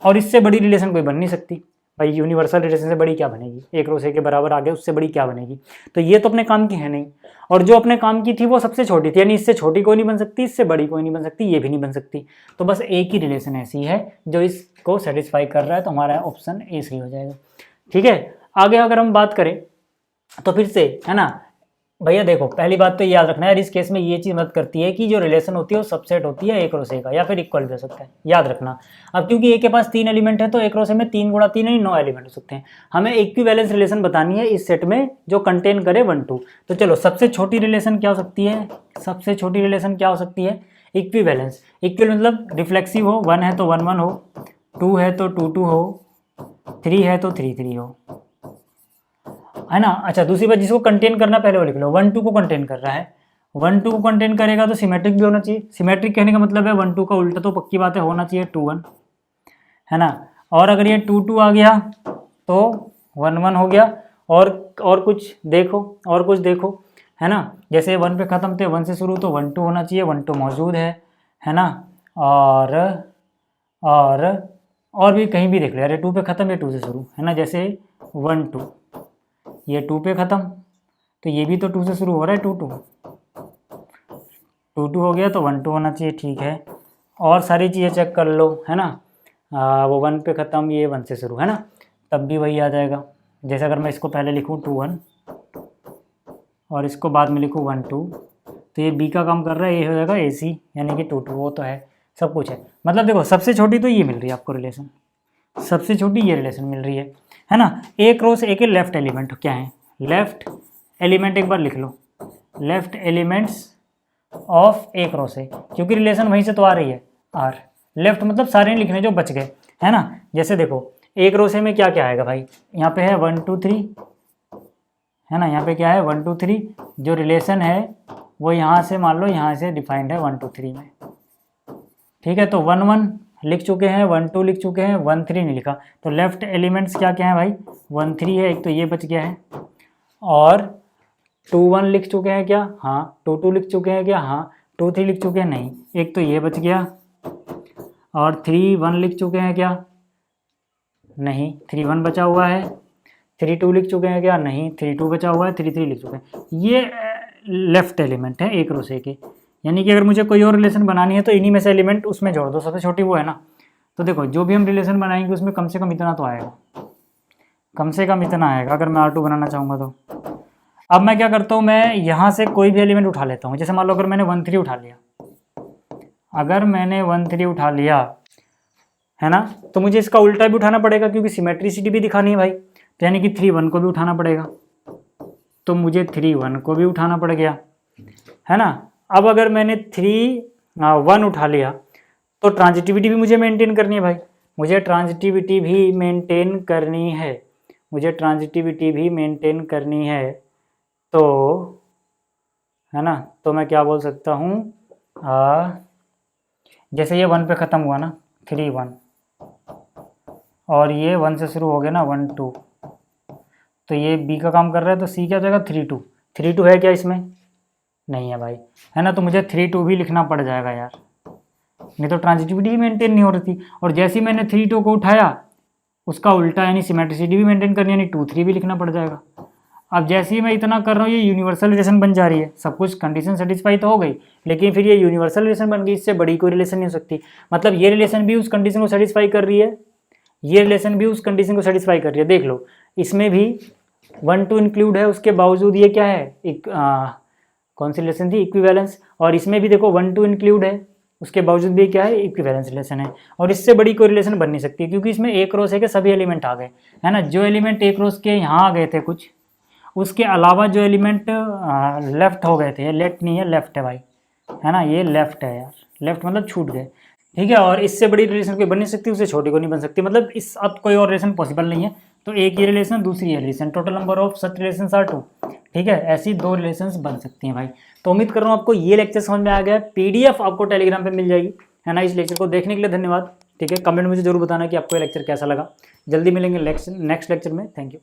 और इससे बड़ी रिलेशन कोई बन नहीं सकती भाई, यूनिवर्सल रिलेशन से बड़ी क्या बनेगी, एक रोसे के बराबर आ गए, उससे बड़ी क्या बनेगी। तो ये तो अपने काम की है नहीं, और जो अपने काम की थी वो सबसे छोटी थी, यानी इससे छोटी कोई नहीं बन सकती, इससे बड़ी कोई नहीं बन सकती, ये भी नहीं बन सकती। तो बस एक ही रिलेशन ऐसी है जो इसको सेटिस्फाई कर रहा है, तो हमारा ऑप्शन ए सही हो जाएगा। ठीक है, आगे अगर हम बात करें तो फिर से, है ना भैया, देखो पहली बात तो याद रखना है, इस केस में ये चीज़ मदद करती है कि जो रिलेशन होती है वो सबसेट होती है एक रोसे का, या फिर इक्वल भी हो सकता है, याद रखना। अब क्योंकि ए के पास 3 एलिमेंट है तो एक रोसे में 3 गुणा 3 यानी 9 एलिमेंट हो सकते हैं। हमें इक्विवेलेंस रिलेशन बतानी है इस सेट में जो कंटेन करे 1 2। तो चलो सबसे छोटी रिलेशन क्या हो सकती है, सबसे छोटी रिलेशन क्या हो सकती है, इक्विवेलेंस। इक्वल मतलब रिफ्लेक्सिव हो, 1 है तो 1 1 हो, 2 है तो 2 2 हो, 3 है तो 3 3 हो, है ना। अच्छा दूसरी बात, जिसको कंटेन करना पहले वो लिख लो, 1 2 को कंटेन कर रहा है, 1 2 को कंटेन करेगा तो सिमेट्रिक भी होना चाहिए। सिमेट्रिक कहने का मतलब है 1 2 का उल्टा तो पक्की बात है होना चाहिए 2 1, है ना। और अगर ये 2 2 आ गया तो 1 1 हो गया। और कुछ देखो, और कुछ देखो, है ना, जैसे 1 पे ख़त्म थे, 1 से शुरू तो 1 2 होना चाहिए, 1 2 मौजूद है ना। और और भी कहीं भी देख लो, अरे 2 पे ख़त्म या 2 से शुरू, है ना, जैसे 1 2, ये 2 पे ख़त्म तो ये भी तो 2 से शुरू हो रहा है, 2 2 2 2 हो गया तो 1 2 होना चाहिए, ठीक है। और सारी चीज़ें चेक कर लो, है ना, वो 1 पे ख़त्म, ये 1 से शुरू, है ना, तब भी वही आ जाएगा। जैसे अगर मैं इसको पहले लिखूँ 2 1 और इसको बाद में लिखूँ 1 2, तो ये बी का काम कर रहा है, ये हो जाएगा ए सी, यानी कि 2 2, वो तो है, सब कुछ है। मतलब देखो सबसे छोटी तो ये मिल रही है आपको रिलेशन, सबसे छोटी ये रिलेशन मिल रही है ना। ए क्रॉस ए के लेफ्ट एलिमेंट क्या है, लेफ्ट एलिमेंट एक बार लिख लो, left elements of A cross A, क्योंकि रिलेशन वहीं से तो आ रही है आर, लेफ्ट मतलब सारे नहीं लिखने जो बच गए, है ना। जैसे देखो ए क्रॉस ए में क्या क्या आएगा भाई, यहाँ पे है 1 2 3, है ना, यहाँ पे क्या है 1 2 3, जो रिलेशन है वो यहाँ से मान लो यहाँ से डिफाइंड है 1 2 3 में, ठीक है। तो 1 1 लिख चुके हैं, 1 2 लिख चुके हैं, 1 3 नहीं लिखा, तो लेफ्ट एलिमेंट्स क्या क्या है भाई, 1 3 है, एक तो ये बच गया है, और 2 1 लिख चुके हैं क्या, हाँ 2 2 लिख चुके हैं क्या, हाँ 2 3 लिख चुके हैं, नहीं, एक तो ये बच गया, और 3 1 लिख चुके हैं क्या, नहीं 3 1 बचा हुआ है, 3 2 लिख चुके हैं क्या, नहीं 3 2 बचा हुआ है, 3 3 लिख चुके हैं। ये लेफ्ट एलिमेंट है एक रोसे के, यानी कि अगर मुझे कोई और रिलेशन बनानी है तो इन्हीं में से एलिमेंट उसमें जोड़ दो, सबसे छोटी वो है ना। तो देखो जो भी हम रिलेशन बनाएंगे उसमें कम से कम इतना तो आएगा, कम से कम इतना आएगा अगर मैं R2 बनाना चाहूँगा तो। अब मैं क्या करता हूँ, मैं यहाँ से कोई भी एलिमेंट उठा लेता हूँ, जैसे मान लो अगर मैंने 1 3 उठा लिया, अगर मैंने 1 3 उठा लिया, है ना, तो मुझे इसका उल्टा भी उठाना पड़ेगा क्योंकि सिमेट्रिसिटी भी दिखानी है भाई, तो यानी कि 3 1 को भी उठाना पड़ेगा, तो मुझे 3 1 को भी उठाना पड़ गया, है ना। अब अगर मैंने 3 1 उठा लिया तो ट्रांजिटिविटी भी मुझे मेंटेन करनी है भाई, मुझे ट्रांजिटिविटी भी मेंटेन करनी है, मुझे ट्रांजिटिविटी भी मेंटेन करनी है, तो है ना, तो मैं क्या बोल सकता हूँ, जैसे ये 1 पे ख़त्म हुआ ना, 3 1, और ये 1 से शुरू हो गया ना, 1 2, तो ये बी का काम कर रहा है, तो सी क्या हो जाएगा 3 2। 3 2 है क्या इसमें? नहीं है भाई, है ना, तो मुझे 3 2 भी लिखना पड़ जाएगा यार, नहीं तो ट्रांजिटिविटी ही मेंटेन नहीं हो रही थी। और जैसे ही मैंने 3 2 को उठाया, उसका उल्टा यानी सिमेट्रिसिटी भी मेंटेन करनी, यानी 2 3 भी लिखना पड़ जाएगा। अब जैसे ही मैं इतना कर रहा हूँ, ये यूनिवर्सल रिलेशन बन जा रही है, सब कुछ कंडीशन सेटिस्फाई तो हो गई, लेकिन फिर ये यूनिवर्सल रिलेशन बन गई, इससे बड़ी कोई रिलेशन नहीं हो सकती। मतलब ये रिलेशन भी उस कंडीशन को सेटिस्फाई कर रही है, ये रिलेशन भी उस कंडीशन को सेटिस्फाई कर रही है। देख लो, इसमें भी 1 2 इंक्लूड है, उसके बावजूद ये क्या है, एक कौन सी रिलेशन थी, इक्विवेलेंस। और इसमें भी देखो 1 2 इंक्लूड है, उसके बावजूद भी क्या है, इक्विवेलेंस रिलेशन है। और इससे बड़ी कोई रिलेशन बन नहीं सकती, क्योंकि इसमें एक रो से के सभी एलिमेंट आ गए, है ना। जो एलिमेंट एक रोज के यहाँ आ गए थे कुछ, उसके अलावा जो एलिमेंट लेफ्ट हो गए थे, लेफ्ट नहीं है, लेफ्ट है भाई, है ना, ये लेफ्ट है यार, लेफ्ट मतलब छूट गए, ठीक है। और इससे बड़ी रिलेशन कोई बन नहीं सकती, उससे छोटी को नहीं बन सकती, मतलब इस अब कोई और रिलेशन पॉसिबल नहीं है। तो एक ये रिलेशन, दूसरी ये relation, total number of such relation are 2, ठीक है। ऐसी 2 रिलेशंस बन सकती हैं भाई। तो उम्मीद कर रहा हूँ आपको ये लेक्चर समझ में आ गया। पीडीएफ आपको टेलीग्राम पे मिल जाएगी, है ना। इस लेक्चर को देखने के लिए धन्यवाद, ठीक है। कमेंट मुझे जरूर बताना कि आपको ये लेक्चर कैसा लगा। जल्दी मिलेंगे नेक्स्ट लेक्चर में। Thank you.